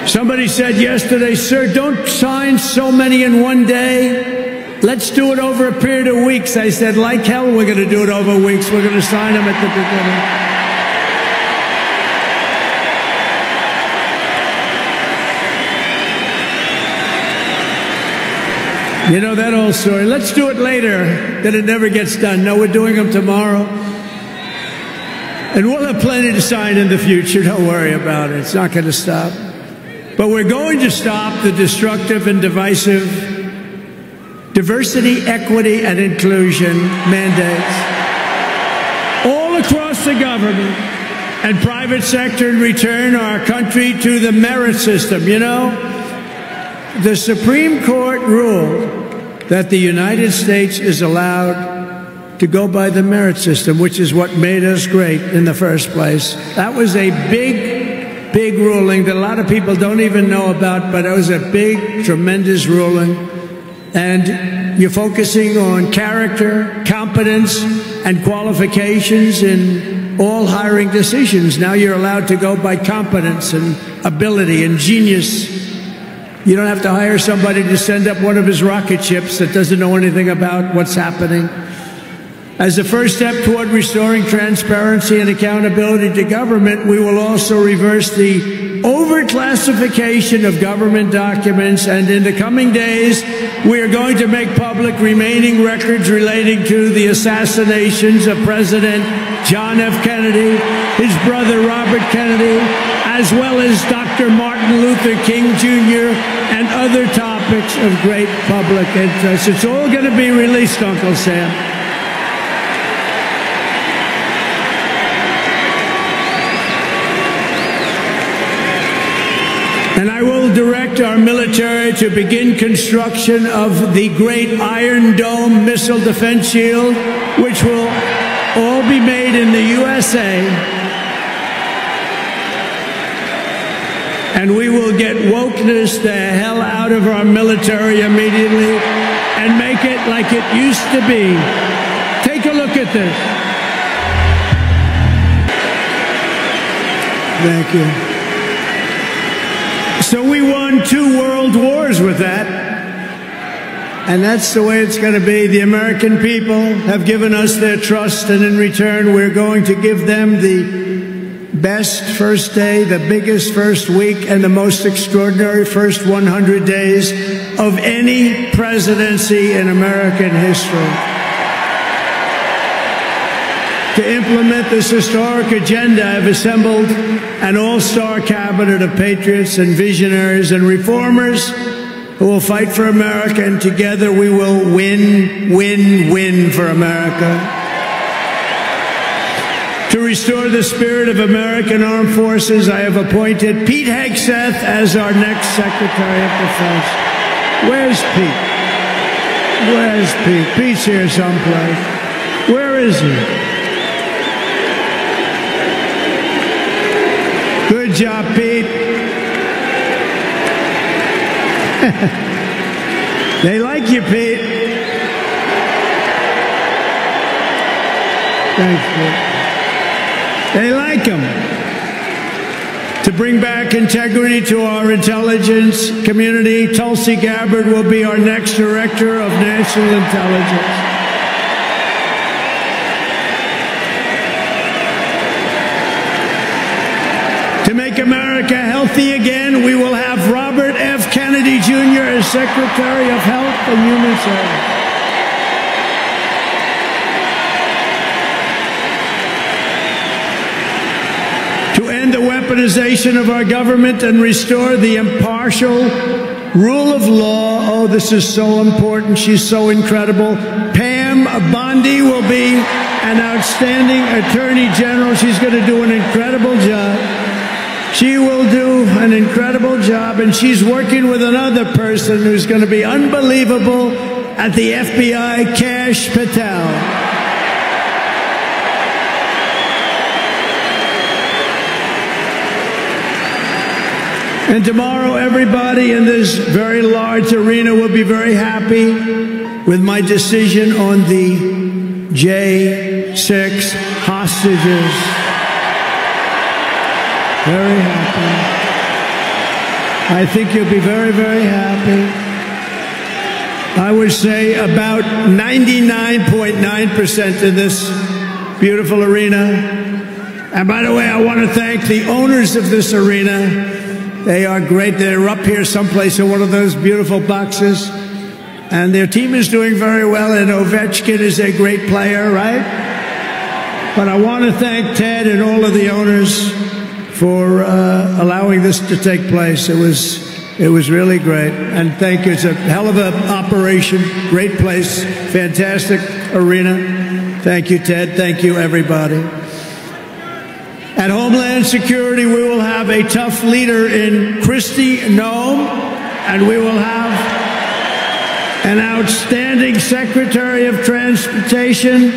Somebody said yesterday, sir, don't sign so many in one day. Let's do it over a period of weeks. I said, like hell, we're going to do it over weeks. We're going to sign them at the beginning. You know that old story. Let's do it later, then it never gets done. No, we're doing them tomorrow. And we'll have plenty to sign in the future. Don't worry about it. It's not going to stop. But we're going to stop the destructive and divisive diversity, equity, and inclusion mandates all across the government and private sector and return our country to the merit system. You know, the Supreme Court ruled that the United States is allowed to go by the merit system, which is what made us great in the first place. That was a big ruling that a lot of people don't even know about, but it was a big, tremendous ruling. And you're focusing on character, competence, and qualifications in all hiring decisions. Now you're allowed to go by competence and ability and genius. You don't have to hire somebody to send up one of his rocket ships that doesn't know anything about what's happening. As a first step toward restoring transparency and accountability to government, we will also reverse the overclassification of government documents, and in the coming days, we are going to make public remaining records relating to the assassinations of President John F. Kennedy, his brother Robert Kennedy, as well as Dr. Martin Luther King Jr., and other topics of great public interest. It's all going to be released, Uncle Sam. And I will direct our military to begin construction of the great Iron Dome missile defense shield, which will all be made in the USA. And we will get wokeness the hell out of our military immediately and make it like it used to be. Take a look at this. Thank you. So we won 2 world wars with that. And that's the way it's going to be. The American people have given us their trust, and in return, we're going to give them the best first day, the biggest first week, and the most extraordinary first 100 days of any presidency in American history. To implement this historic agenda, I've assembled an all-star cabinet of patriots and visionaries and reformers who will fight for America, and together we will win, win, win for America. To restore the spirit of American armed forces, I have appointed Pete Hegseth as our next Secretary of Defense. Where's Pete? Where's Pete? Pete's here someplace. Where is he? Good job, Pete. They like you, Pete. Thanks, Pete. They like him. To bring back integrity to our intelligence community, Tulsi Gabbard will be our next Director of National Intelligence. To make America healthy again, we will have Robert F. Kennedy Jr. as Secretary of Health and Human Services. The weaponization of our government and restore the impartial rule of law. Oh, this is so important. She's so incredible. Pam Bondi will be an outstanding Attorney General. She's going to do an incredible job. She will do an incredible job, and she's working with another person who's going to be unbelievable at the FBI, Kash Patel. And tomorrow, everybody in this very large arena will be very happy with my decision on the J6 hostages. Very happy. I think you'll be very, very happy. I would say about 99.9% in this beautiful arena. And by the way, I want to thank the owners of this arena. They are great. They're up here someplace in one of those beautiful boxes. And their team is doing very well, and Ovechkin is a great player, right? But I want to thank Ted and all of the owners for allowing this to take place. It was really great. And thank you. It's a hell of an operation. Great place. Fantastic arena. Thank you, Ted. Thank you, everybody. At Homeland Security, we will have a tough leader in Kristi Noem, and we will have an outstanding Secretary of Transportation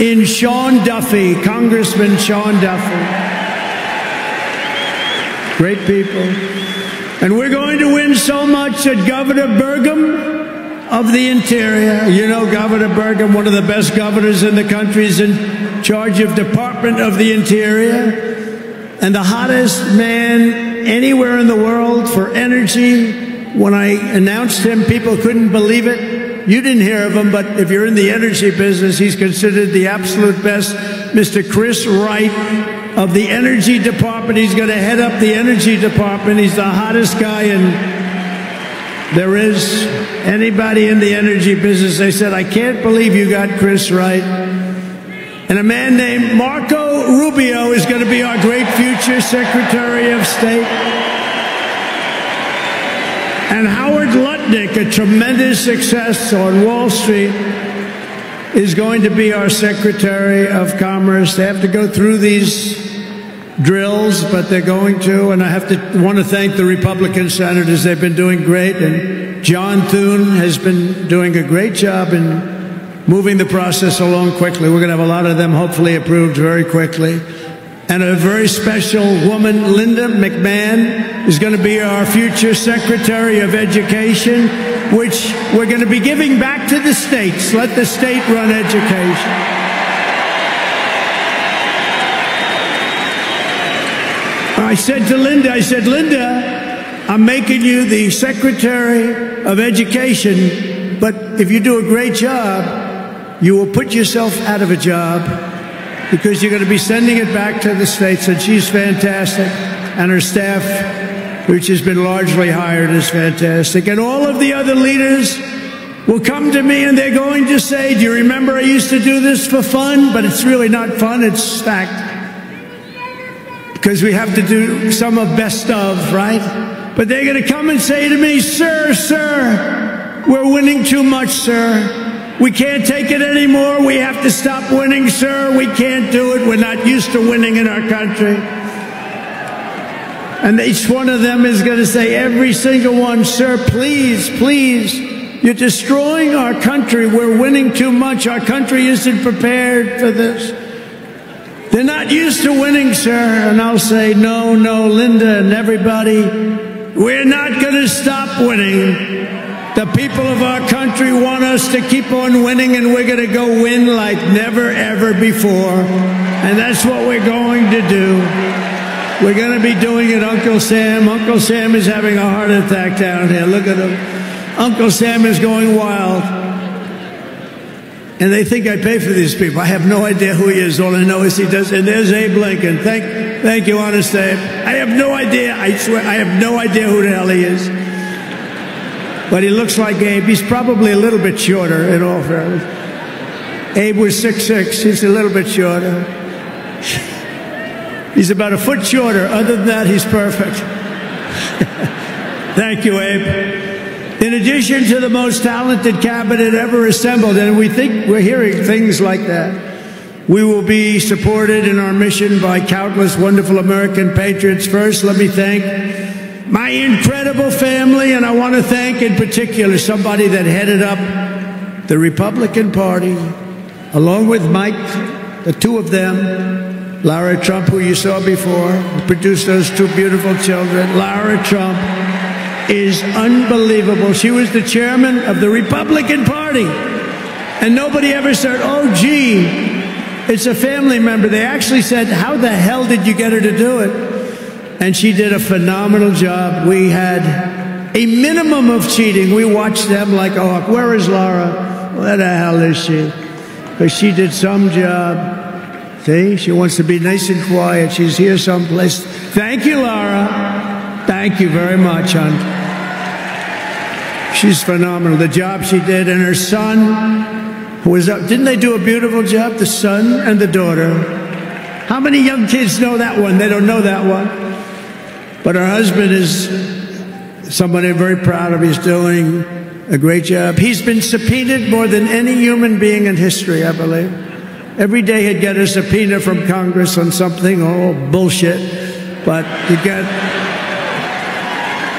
in Sean Duffy, Congressman Sean Duffy. Great people. And we're going to win so much that Governor Burgum of the Interior, you know Governor Burgum, one of the best governors in the country, is in charge of Department of the Interior, and the hottest man anywhere in the world for energy. When I announced him, people couldn't believe it. You didn't hear of him, but if you're in the energy business, he's considered the absolute best. Mr. Chris Wright of the Energy Department. He's going to head up the Energy Department. He's the hottest guy in there is anybody in the energy business. They said, I can't believe you got Chris Wright. And a man named Marco Rubio is going to be our great future Secretary of State. And Howard Lutnick, a tremendous success on Wall Street, is going to be our Secretary of Commerce. They have to go through these drills, but they're going to. And I want to thank the Republican senators. They've been doing great. And John Thune has been doing a great job in moving the process along quickly. We're going to have a lot of them hopefully approved very quickly. And a very special woman, Linda McMahon, is going to be our future Secretary of Education, which we're going to be giving back to the states. Let the state run education. I said to Linda, Linda, I'm making you the Secretary of Education, but if you do a great job, you will put yourself out of a job, because you're going to be sending it back to the states, and she's fantastic, and her staff, which has been largely hired, is fantastic. And all of the other leaders will come to me and they're going to say, do you remember I used to do this for fun? But it's really not fun, it's fact. Because we have to do some of best of, right? But they're going to come and say to me, sir, we're winning too much, sir. We can't take it anymore. We have to stop winning, sir. We can't do it. We're not used to winning in our country. And each one of them is going to say, every single one, sir, please, please, you're destroying our country. We're winning too much. Our country isn't prepared for this. They're not used to winning, sir. And I'll say, no, Linda and everybody, we're not going to stop winning. The people of our country want us to keep on winning, and we're going to go win like never, ever before. And that's what we're going to do. We're going to be doing it, Uncle Sam. Uncle Sam is having a heart attack down here. Look at him. Uncle Sam is going wild. And they think I pay for these people. I have no idea who he is. All I know is he does. And there's Abe Lincoln. Thank you, honest Abe. I have no idea. I swear, I have no idea who the hell he is. But he looks like Abe. He's probably a little bit shorter, in all fairness. Abe was 6'6". He's a little bit shorter. He's about a foot shorter. Other than that, he's perfect. Thank you, Abe. In addition to the most talented cabinet ever assembled, and we think we're hearing things like that, we will be supported in our mission by countless wonderful American patriots. First, let me thank my incredible family, and I want to thank in particular somebody that headed up the Republican Party, along with Mike, the two of them, Lara Trump, who you saw before, who produced those two beautiful children. Lara Trump is unbelievable. She was the chairman of the Republican Party, and nobody ever said, oh, gee, it's a family member. They actually said, how the hell did you get her to do it? And she did a phenomenal job. We had a minimum of cheating. We watched them like a hawk. Where is Laura? Where the hell is she? Because she did some job. See, she wants to be nice and quiet. She's here someplace. Thank you, Laura. Thank you very much, hon. She's phenomenal. The job she did. And her son, who was up, didn't they do a beautiful job? The son and the daughter. How many young kids know that one? They don't know that one. But her husband is somebody I'm very proud of. He's doing a great job. He's been subpoenaed more than any human being in history, I believe. Every day he'd get a subpoena from Congress on something, oh, bullshit. But he'd get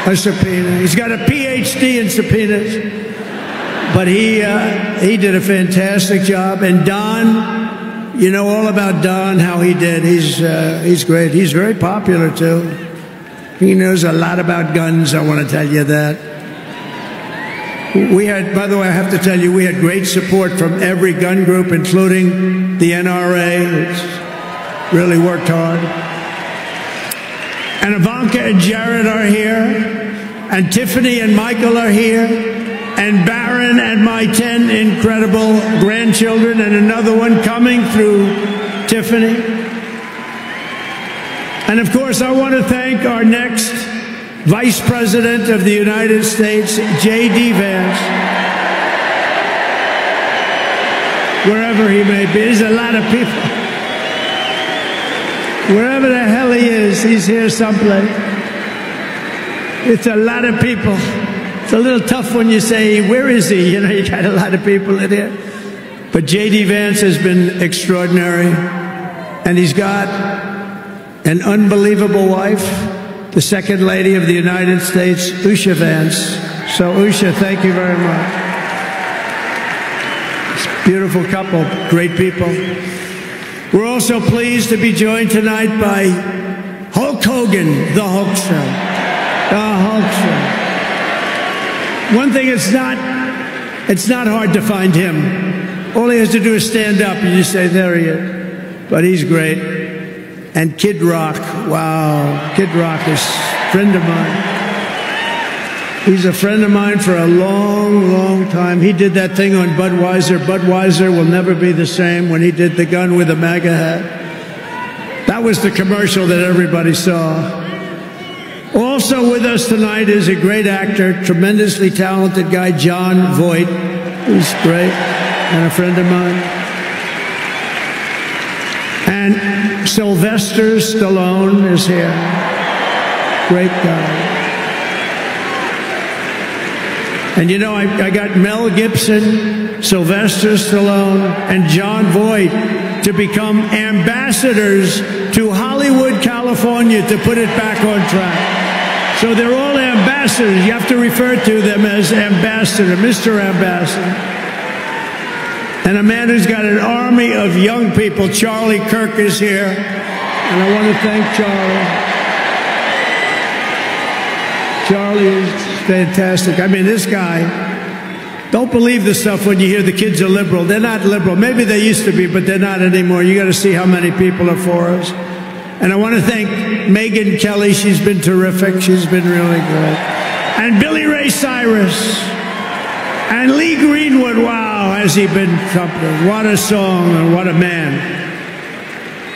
a subpoena. He's got a PhD in subpoenas. But he did a fantastic job. And Don, you know all about Don, how he did. He's great. He's very popular, too. He knows a lot about guns, I want to tell you that. We had, by the way, I have to tell you, we had great support from every gun group, including the NRA, which really worked hard. And Ivanka and Jared are here, and Tiffany and Michael are here, and Barron and my 10 incredible grandchildren, and another one coming through Tiffany. And of course, I want to thank our next Vice President of the United States, J.D. Vance. Wherever he may be, there's a lot of people. Wherever the hell he is, he's here someplace. It's a lot of people. It's a little tough when you say, where is he? You know, you got a lot of people in here. But J.D. Vance has been extraordinary. And he's got an unbelievable wife, the Second Lady of the United States, Usha Vance. So, Usha, thank you very much. It's a beautiful couple, great people. We're also pleased to be joined tonight by Hulk Hogan, the Hulkster. The Hulkster. One thing, it's not hard to find him. All he has to do is stand up and you say, there he is. But he's great. And Kid Rock, wow, Kid Rock is a friend of mine. He's a friend of mine for a long, long time. He did that thing on Budweiser. Budweiser will never be the same when he did the gun with the MAGA hat. That was the commercial that everybody saw. Also with us tonight is a great actor, tremendously talented guy, Jon Voight, who's great, and a friend of mine. And Sylvester Stallone is here. Great guy. And you know, I got Mel Gibson, Sylvester Stallone, and Jon Voight to become ambassadors to Hollywood, California, to put it back on track. So they're all ambassadors. You have to refer to them as ambassador, Mr. Ambassador. And a man who's got an army of young people, Charlie Kirk, is here. And I want to thank Charlie. Charlie is fantastic. I mean, this guy, don't believe the stuff when you hear the kids are liberal. They're not liberal. Maybe they used to be, but they're not anymore. You got to see how many people are for us. And I want to thank Megyn Kelly. She's been terrific. She's been really good. And Billy Ray Cyrus. And Lee Greenwood. Wow, has he been something. What a song and what a man.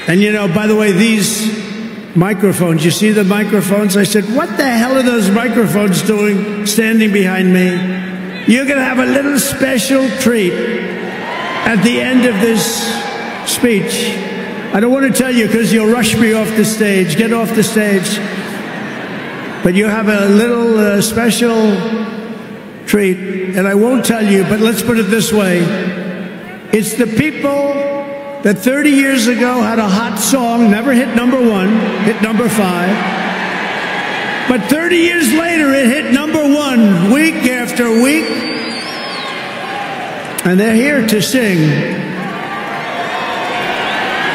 And you know, by the way, these microphones, you see the microphones? I said, what the hell are those microphones doing standing behind me? You're going to have a little special treat at the end of this speech. I don't want to tell you because you'll rush me off the stage. Get off the stage. But you have a little special treat, and I won't tell you, but let's put it this way. It's the people that 30 years ago had a hot song, never hit #1, hit #5. But 30 years later, it hit #1 week after week. And they're here to sing.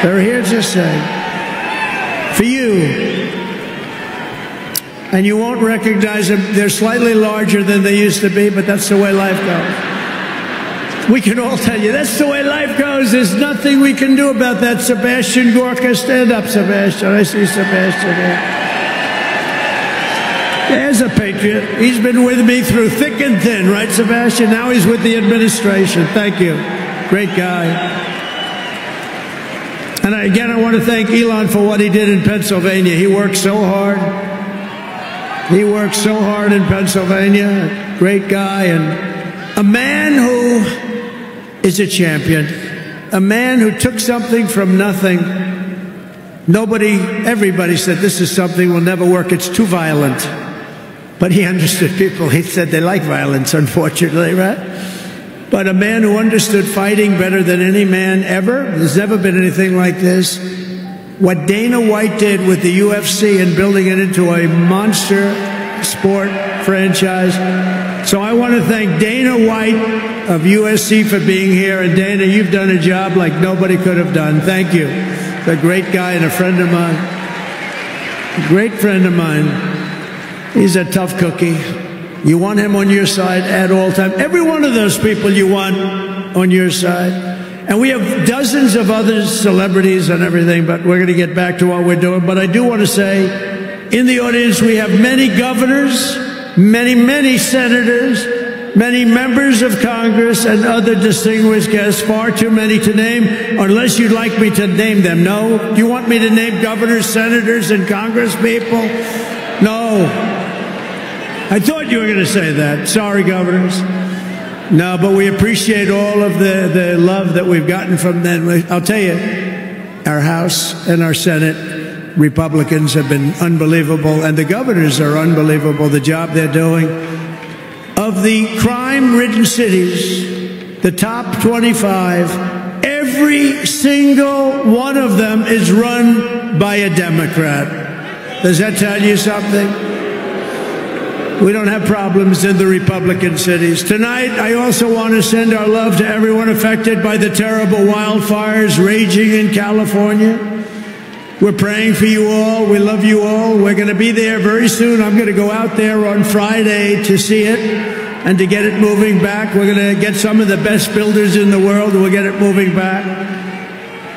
They're here to sing. For you. And you won't recognize them. They're slightly larger than they used to be, but that's the way life goes. We can all tell you, that's the way life goes. There's nothing we can do about that. Sebastian Gorka, stand up, Sebastian. I see Sebastian there. There's a patriot. He's been with me through thick and thin, right, Sebastian? Now he's with the administration. Thank you. Great guy. And again, I want to thank Elon for what he did in Pennsylvania. He worked so hard. He worked so hard in Pennsylvania. Great guy. And a man who is a champion, a man who took something from nothing. Everybody said this is something will never work, it's too violent. But he understood people. He said they like violence, unfortunately, right? But a man who understood fighting better than any man ever. There's never been anything like this. What Dana White did with the UFC and building it into a monster sport franchise. So I want to thank Dana White of USC for being here. And Dana, you've done a job like nobody could have done. Thank you. A great guy and a friend of mine. A great friend of mine. He's a tough cookie. You want him on your side at all times. Every one of those people you want on your side. And we have dozens of other celebrities and everything, but we're going to get back to what we're doing. But I do want to say, in the audience, we have many governors, many senators, many members of Congress, and other distinguished guests, far too many to name, unless you'd like me to name them. No? Do you want me to name governors, senators, and Congress people? No. I thought you were going to say that. Sorry, governors. No, but we appreciate all of the love that we've gotten from them. I'll tell you, our House and our Senate Republicans have been unbelievable, and the governors are unbelievable, the job they're doing. Of the crime-ridden cities, the top 25, every single one of them is run by a Democrat. Does that tell you something? We don't have problems in the Republican cities. Tonight, I also want to send our love to everyone affected by the terrible wildfires raging in California. We're praying for you all. We love you all. We're going to be there very soon. I'm going to go out there on Friday to see it and to get it moving back. We're going to get some of the best builders in the world. We'll get it moving back.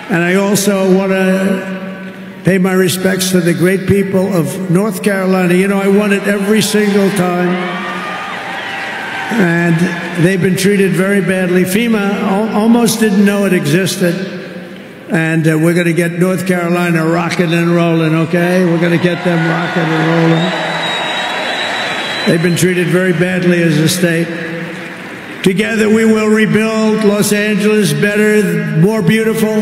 And I also want to pay my respects to the great people of North Carolina. You know, I won it every single time. And they've been treated very badly. FEMA almost didn't know it existed. And we're going to get North Carolina rocking and rolling, okay? We're going to get them rocking and rolling. They've been treated very badly as a state. Together we will rebuild Los Angeles better, more beautiful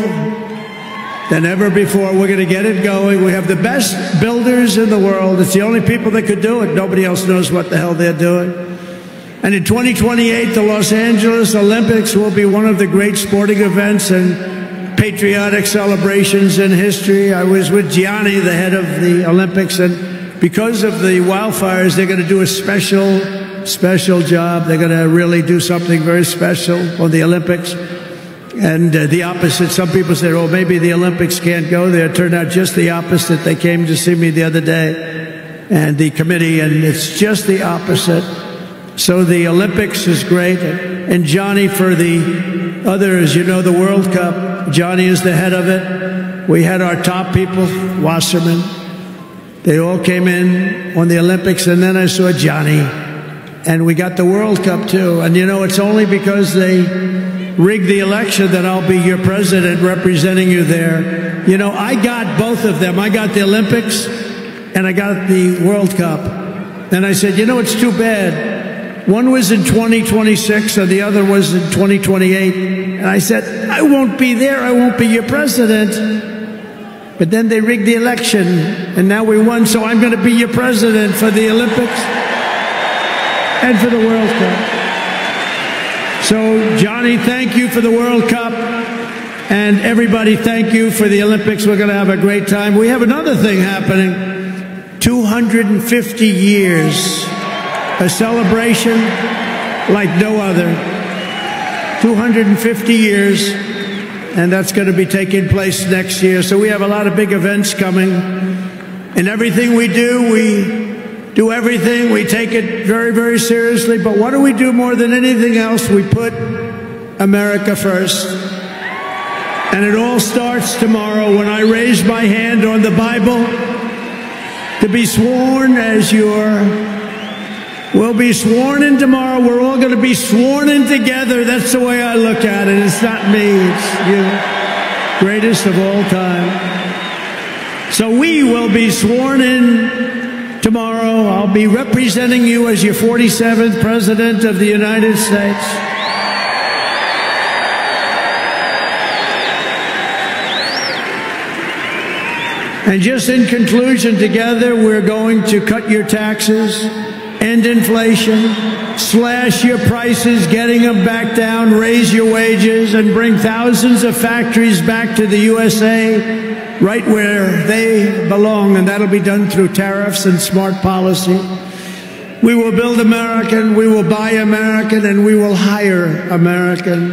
than ever before. We're going to get it going. We have the best builders in the world. It's the only people that could do it. Nobody else knows what the hell they're doing. And in 2028, the Los Angeles Olympics will be one of the great sporting events and patriotic celebrations in history. I was with Gianni, the head of the Olympics, and because of the wildfires, they're going to do a special job. They're going to really do something very special on the Olympics. And the opposite, some people say, oh, maybe the Olympics can't go there. It turned out just the opposite. They came to see me the other day, and the committee, and it's just the opposite. So the Olympics is great. And Johnny, for the others, you know, the World Cup, Johnny is the head of it. We had our top people, Wasserman. They all came in on the Olympics, and then I saw Johnny. And we got the World Cup, too. And, you know, it's only because they rigged the election that I'll be your president representing you there. You know, I got both of them. I got the Olympics, and I got the World Cup. And I said, you know, it's too bad. One was in 2026, and the other was in 2028. And I said, I won't be there. I won't be your president. But then they rigged the election, and now we won, so I'm going to be your president for the Olympics and for the World Cup. So, Johnny, thank you for the World Cup. And everybody, thank you for the Olympics. We're going to have a great time. We have another thing happening. 250 years. A celebration like no other. 250 years. And that's going to be taking place next year. So we have a lot of big events coming. And everything we do everything. We take it very, very seriously. But what do we do more than anything else? We put America first. And it all starts tomorrow when I raise my hand on the Bible to be sworn as we'll be sworn in tomorrow. We're all going to be sworn in together. That's the way I look at it. It's not me. It's you. Greatest of all time. So we will be sworn in tomorrow. I'll be representing you as your 47th President of the United States. And just in conclusion, together we're going to cut your taxes, end inflation, slash your prices, getting them back down, raise your wages, and bring thousands of factories back to the USA, right where they belong, and that'll be done through tariffs and smart policy. We will build American, we will buy American, and we will hire American.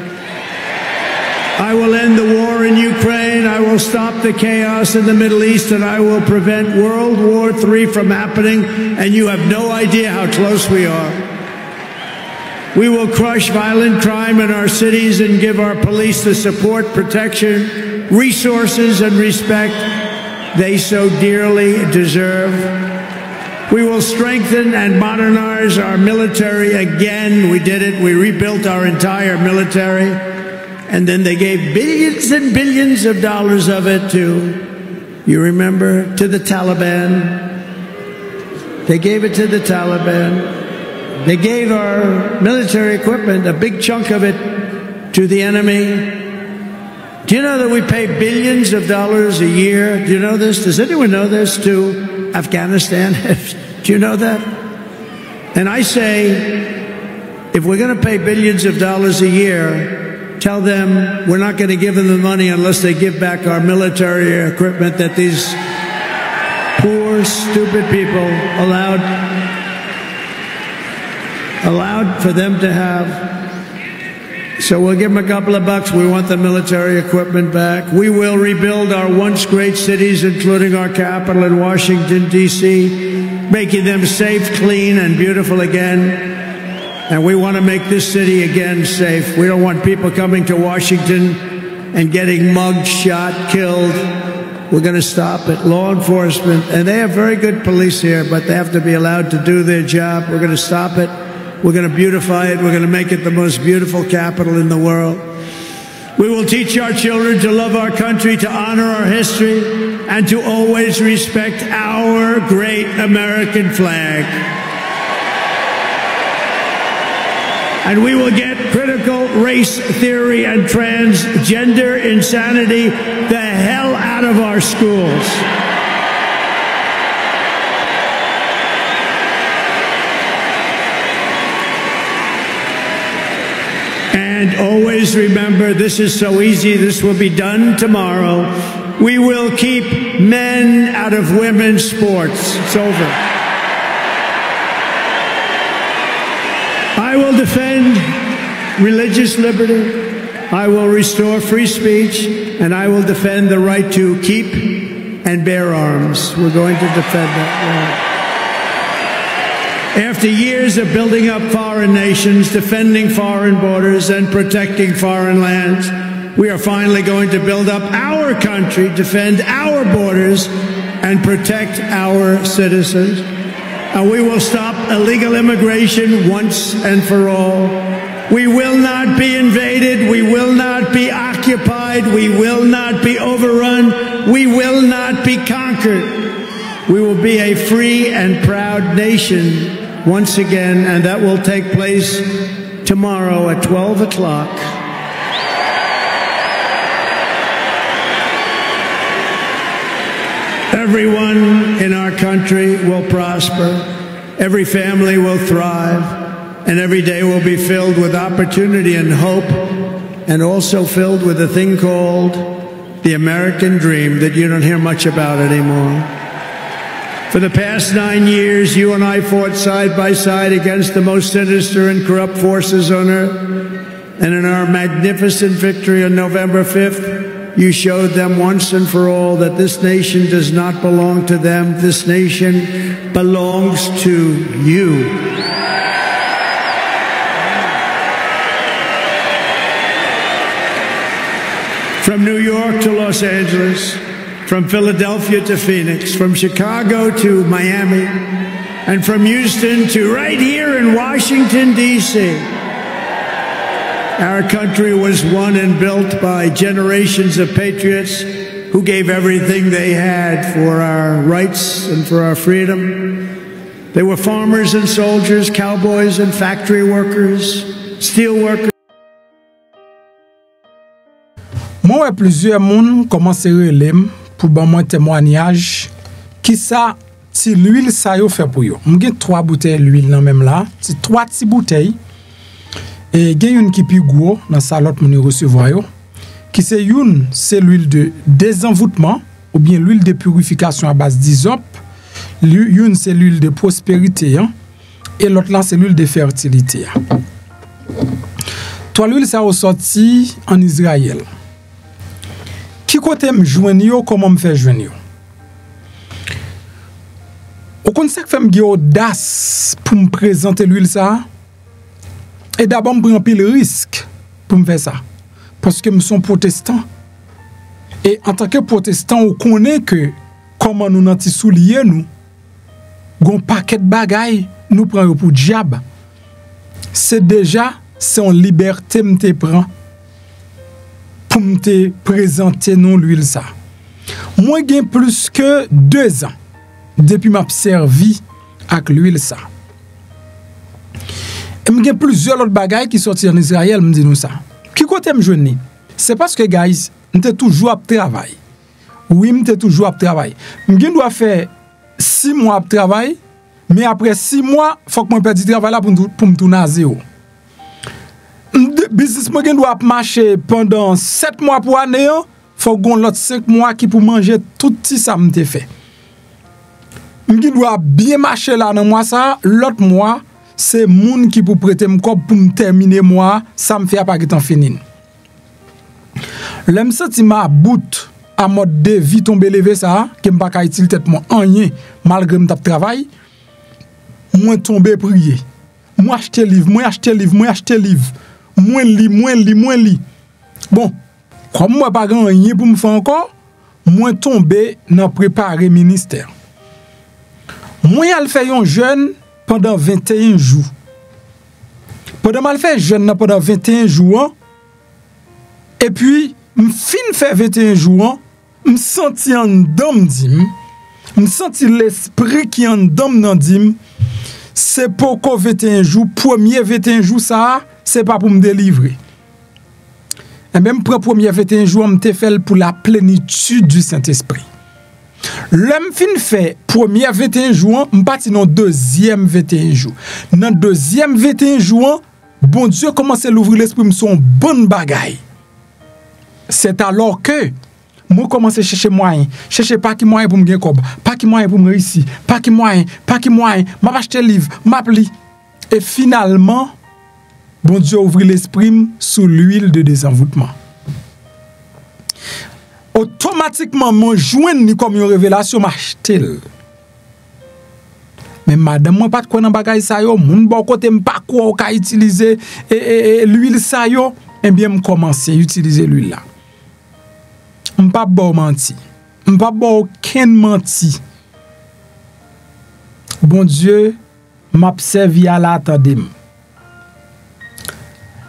I will end the war in Ukraine, I will stop the chaos in the Middle East, and I will prevent World War III from happening, and you have no idea how close we are. We will crush violent crime in our cities and give our police the support, protection, resources, and respect they so dearly deserve. We will strengthen and modernize our military again. We did it. We rebuilt our entire military. And then they gave billions and billions of dollars of it to, you remember, to the Taliban. They gave it to the Taliban. They gave our military equipment, a big chunk of it, to the enemy. Do you know that we pay billions of dollars a year? Do you know this? Does anyone know this? To Afghanistan? Do you know that? And I say, if we're going to pay billions of dollars a year, tell them we're not going to give them the money unless they give back our military equipment that these poor, stupid people allowed for them to have. So we'll give them a couple of bucks. We want the military equipment back. We will rebuild our once great cities, including our capital in Washington, D.C., making them safe, clean, and beautiful again. And we want to make this city again safe. We don't want people coming to Washington and getting mugged, shot, killed. We're going to stop it. Law enforcement, and they have very good police here, but they have to be allowed to do their job. We're going to stop it. We're going to beautify it. We're going to make it the most beautiful capital in the world. We will teach our children to love our country, to honor our history, and to always respect our great American flag. And we will get critical race theory and transgender insanity the hell out of our schools. And always remember, this is so easy, this will be done tomorrow. We will keep men out of women's sports. It's over. I will defend religious liberty. I will restore free speech, and I will defend the right to keep and bear arms. We're going to defend that right. After years of building up foreign nations, defending foreign borders, and protecting foreign lands, we are finally going to build up our country, defend our borders, and protect our citizens. And we will stop illegal immigration once and for all. We will not be invaded. We will not be occupied. We will not be overrun. We will not be conquered. We will be a free and proud nation once again, and that will take place tomorrow at 12 o'clock. Everyone in our country will prosper, every family will thrive, and every day will be filled with opportunity and hope, and also filled with a thing called the American dream that you don't hear much about anymore. For the past 9 years, you and I fought side by side against the most sinister and corrupt forces on earth, and in our magnificent victory on November 5th, you showed them once and for all that this nation does not belong to them. This nation belongs to you. From New York to Los Angeles, from Philadelphia to Phoenix, from Chicago to Miami, and from Houston to right here in Washington, D.C., our country was won and built by generations of patriots who gave everything they had for our rights and for our freedom. They were farmers and soldiers, cowboys and factory workers, steel workers. Moi, plusieurs moun commencent à relem pour ban moi témoignage qui ça ti l'huile ça yo fait pour yo. M'gen 3 bouteilles l'huile nan même là, ti 3 ti bouteilles. Et il y a une qui est plus gros dans sa lot mon recevoir yo qui c'est l'huile de désenvoûtement ou bien l'huile de purification à base d'hysope, une c'est l'huile de prospérité hein? Et l'autre là c'est l'huile de fertilité. Toi l'huile ça ressorti en Israël. Qui côté me joindre yo, comment me faire joindre yo? Au conseil que fait me audace pour me présenter l'huile ça. Et d'abord, je prends le risque pour me faire ça. Parce que nous sommes protestants. Et en tant que protestants, on connaît que comment nous n'en souliers, nous, un paquet de bagailles, nous prenons pour diable. C'est déjà, c'est en liberté que je prends pour me présenter nous l'huile ça. Moi, j'ai plus que 2 ans depuis que j'ai servi avec l'huile ça. Et il y a plusieurs autres bagailles qui sortent en Israël, me disent ça. Qui côté me joindre? C'est parce que, guys, m'étais toujours à travail. Oui, m'étais toujours à travail. Je dois faire 6 mois de travail, mais après 6 mois, il faut que je perde du travail là pour me tourner à zéro. Business, je dois marcher pendant 7 mois pour année, il faut que l'autre 5 mois qui pour manger tout ça me fait. Je dois bien marcher là dans moi ça, l'autre mois, c'est moun qui pour prêter me corps pour me terminer moi, ça me fait pas que fini. L'aime senti ma bout à mode de vie tomber lever ça, que me pas ka utile tête moi rien malgré me travail. Moi tomber prier. Moi acheter livre, moi acheter livre. Moi li. Bon, comme moi pas rien pour me faire encore, moi tomber dans préparer ministère. Moi al fait un jeune pendant 21 jours. Pendant mal fait jeune pendant 21 jours et puis fin fait 21 jours, me senti en dom dim, me senti l'esprit qui en dom nan dim, c'est pour qu'on 21 jours, premier 21 jours ça, c'est pas pour me délivrer. Et même pour premier 21 jours, me te fait pour la plénitude du Saint-Esprit. L'homme fin fait premier 21 jours, me parti dans deuxième 21 jours. Dans deuxième 21 jours, bon Dieu commence à l'ouvrir l'esprit, me son bonne bagaille. C'est alors que moi commence à chercher pas qui moyen pour me gagner cob, pas qui moyen pour me réussir, pas qui moyen, m'a acheter livre, m'a pli. Et finalement, bon Dieu ouvre l'esprit sous l'huile de désenvoûtement. Automatiquement, mon joint ni comme une révélation m'acheter. Mais madame, moi pas de quoi dans bagay sa yo, moun bon côté m'pas quoi ka utiliser l'huile sa yo, et bien me commencer à utiliser l'huile là. M'pas bon menti. M'pas bon aucun menti. Bon Dieu m'observe à l'attendem.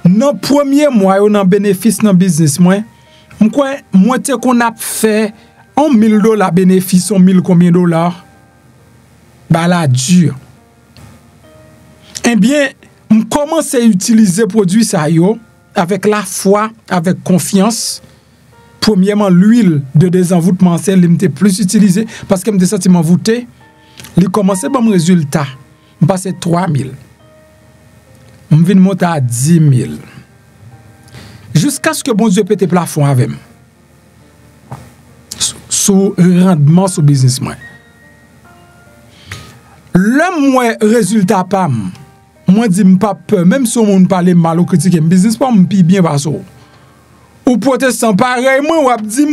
Dans premier mois ou dans bénéfice dans business moi te qu'on a fait $1,000 bénéfice, 1,000 combien dollars? Bah la dure. Eh bien, on commence à utiliser produit ça yo avec la foi, avec confiance. Premièrement, l'huile de désenvoûtement, c'est l'imité plus utilisé parce que me senti m'envoûté. Il commence à bon résultat. Je passe 3,000. Je viens monter à 10,000. Jusqu'à ce que bon Dieu pète plafond avec moi. Sous rendement sur business moi. Le moins résultat pas moi dis pas peur même si on parle mal ou critiquer business pas me bien pas ça. Ou protestant pareil moi ou dit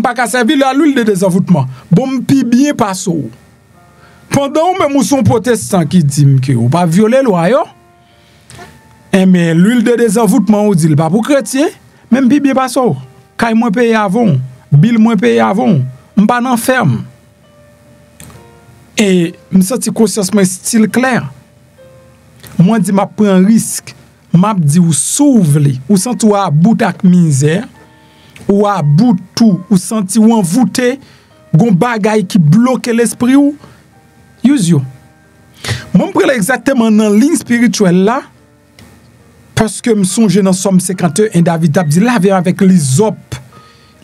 pas ka servir la l'huile de désenvoûtement. Bon me bien pas ça. Pendant même son protestant qui dit que ou pas violer loi yo. Mais l'huile de désenvoûtement ou dit pas pour chrétien même bien pas ça. Kay moins payer avant, bill moins payer avant, m'pas nan ferme. Et me senti conscience moi style clair. Moi dit m'a prend risque, m'a dit ou s'ouvre, ou senti ou à bout ak misère, ou à bout tout, ou senti ou envoûté, gon bagay qui bloque l'esprit ou use yo. Moi me prend exactement dans ligne spirituelle là parce que me songe dans Somme 51 et David a dit laver avec l'hysope.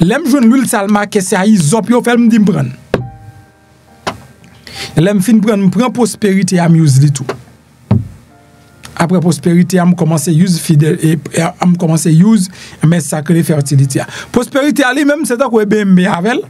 L'aime joindre l'huile salma que c'est à hysope yo fait me dit me prendre. L'aime fin prend prospérité à use du tout. Après prospérité, je commence à use fidèle et je commence à use mais sacré fertilité. Prospérité à lui-même c'est quoi BMB avec.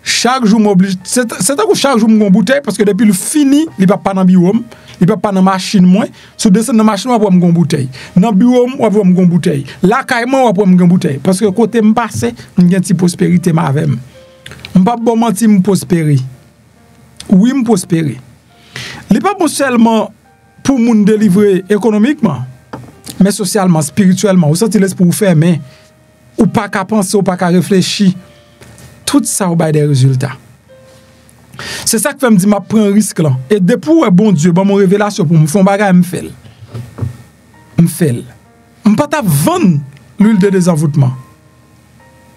Chaque jour m'oblige c'est quoi chaque jour mon bouteille parce que depuis le fini, il va pas dans biome, il va pas dans machine moi, sous descendre dans machine on va prendre bouteille. Dans biome on va prendre bouteille. Là caïman on va prendre bouteille parce que côté me passer, il y a une petite prospérité ma avec. On pas bon mentir me prospérer. Oui, me prospérer. Il n'est pas bon seulement pour nous délivrer économiquement, mais socialement, spirituellement. Vous sentez l'esprit pour faire, mais ou pas qu'à penser, ou pas qu'à réfléchir. Tout ça, vous avez des résultats. C'est ça que fait me dire, je prends un risque là. Et depuis où bon Dieu, bon, mon révélation pour me faire un bagage, je me fais. Je ne peux pas vendre l'huile de désenvoûtement.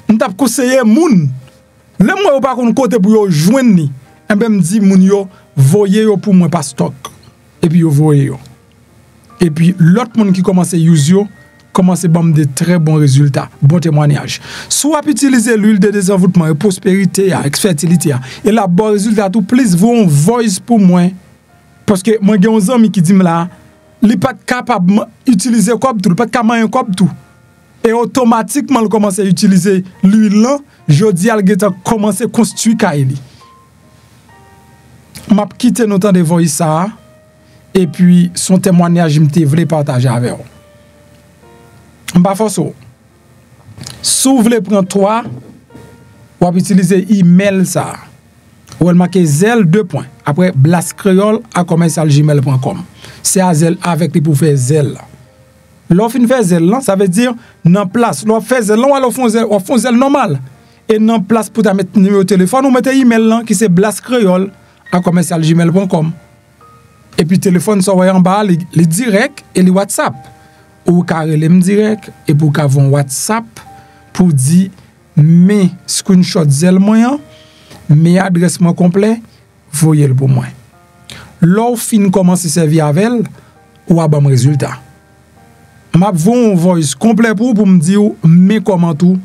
Je ne peux pas conseiller Moun. Le moi, ou pas qu'on côté pour joindre. Et bien, me dit, moun yo, voyez yo pour moi pas stock. Et puis, yo voyez yo. Et puis, l'autre monde qui commence à use yo, commence à avoir de très bons résultats, bons témoignages. Soit utiliser l'huile de désenvoûtement et prospérité, fertilité, et là, bon résultat, tout plus, vont voice pour moi. Parce que moi, j'ai un ami qui dit là, il n'est pas capable d'utiliser comme tout, il n'est pas capable de comme tout. Et automatiquement, il commence à utiliser l'huile là, je dis, il commence à construire Kaili. M'a quitté nos temps de voix ça et puis son témoignage me voulais partager avec vous. M'pa force. Si vous voulez prendre toi, ou utiliser email ça. Ou marquer zel 2 points. Après blastcreole@gmail.com. C'est à zel avec lui pour faire zel. L'offre fait zel là, ça veut dire dans place. L'offre fait zel là, on font zel normal. Et dans place pour ta mettre numéro de téléphone, ou mettez email là qui c'est blastcreole@gmail.com. Et puis téléphone ça en bas les direct et les WhatsApp. ou carrelem direct et pour qu'avon WhatsApp pour dire mes screenshot zel moyen, mes adresse moi complet, voyez le pour moi. Lors fin commence servir avec elle, ou a bon résultat. M'a vont voice complet pour me dire mes comment tout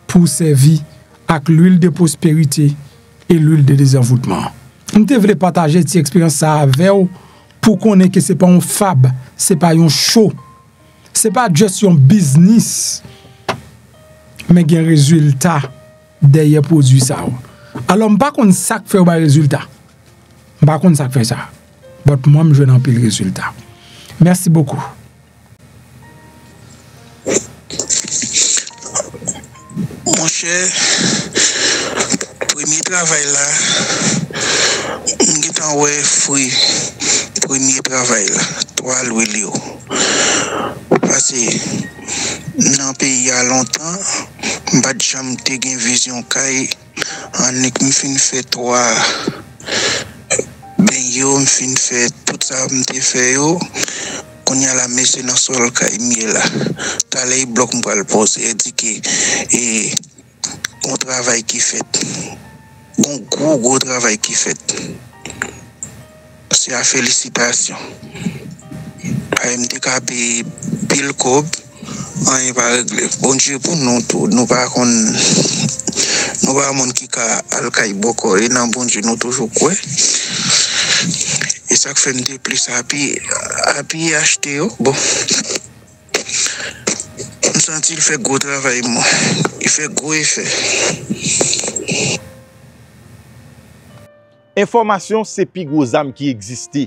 pour servir avec l'huile de prospérité et l'huile de désenvoûtement. On te voulait partager cette expérience ça avec vous pour connaître que c'est pas un fab, c'est pas un show. C'est pas juste un business. Mais il y a un résultat derrière produit ça. Alors, je ne sais pas ça fait un résultat. Je ne sais pas ça fait ça. Mais moi, je n'ai pas le résultat. Merci beaucoup. Mon cher, premier travail là, on est fruit. Premier travail là, 3 louis. Parce que dans le pays il y a longtemps, je n'ai jamais eu une vision caille. On est fait 3 ben yo, fait tout ça, je fait yo. Quand il y a la messe dans le sol caille là, t'as les blocs pour le poser et dit que un travail qui fait, un gros travail qui fait. C'est la félicitation. AMD paye pile cob, on n'est pas réglé. Bon Dieu pour nous tous, nous pas monde qui a alcaï beaucoup et non bon Dieu nous toujours quoi. Et ça fait me plus à puis acheter bon. On sent il fait gros travail moi. Il fait gros effet. Information c'est plus gros âme qui existe.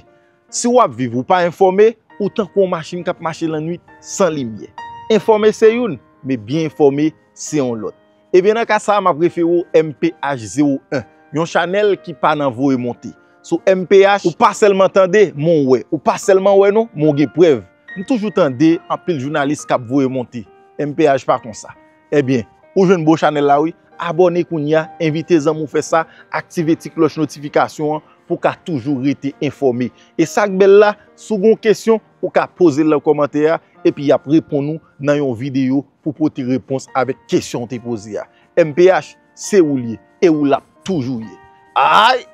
Si vous vivez ou pas informé, autant qu'on machine qui marche la nuit sans lumière. Informé c'est une, mais bien informé c'est un l'autre. Et bien dans cas ça m'a préféré MPH01, un channel qui pas dans voie monter. Sur MPH ou pas seulement entendre mon ouais, ou pas seulement ouais non, mon gen preuve. Nous toujours entendre Anpil journaliste qui voie monter. MPH pas comme ça. Eh bien, ou jeune beau channel là oui, abonnez kounya, invitez zanmou faire ça, activez la cloche notification pour qu'à toujours être informé. Et ça belle là, sous une question ou qu'à poser le commentaire et puis y a répondre nous dans une vidéo pour porter réponse avec question te posée. MPH c'est ou lié et ou l'a toujours lié. Aïe.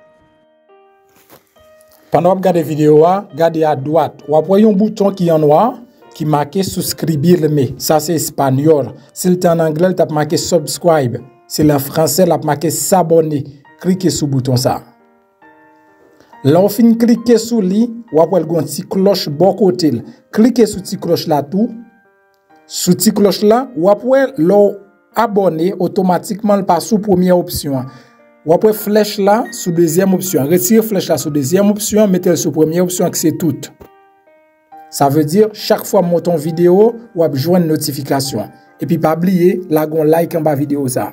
Pendant que vous regardez la vidéo, regardez à droite, vous voyez un bouton qui est en noir qui marque souscribirme. Ça c'est espagnol. Si c'est en anglais, tu as marqué subscribe. C'est en français, tu as marqué s'abonner. Cliquez sur le bouton ça. Là, on finit cliquer sur lui, vous avez une petite cloche bon côté. Cliquez sur cette cloche là tout. Sur cette cloche là, vous avez abonner automatiquement le pas sous première option. Ou après flèche là sous deuxième option. Retirez flèche là sous deuxième option, mettez sur première option que c'est tout. Ça veut dire chaque fois que je monte une vidéo, ou avez joindre une notification. Et puis pas oublier, là, like en bas vidéo ça.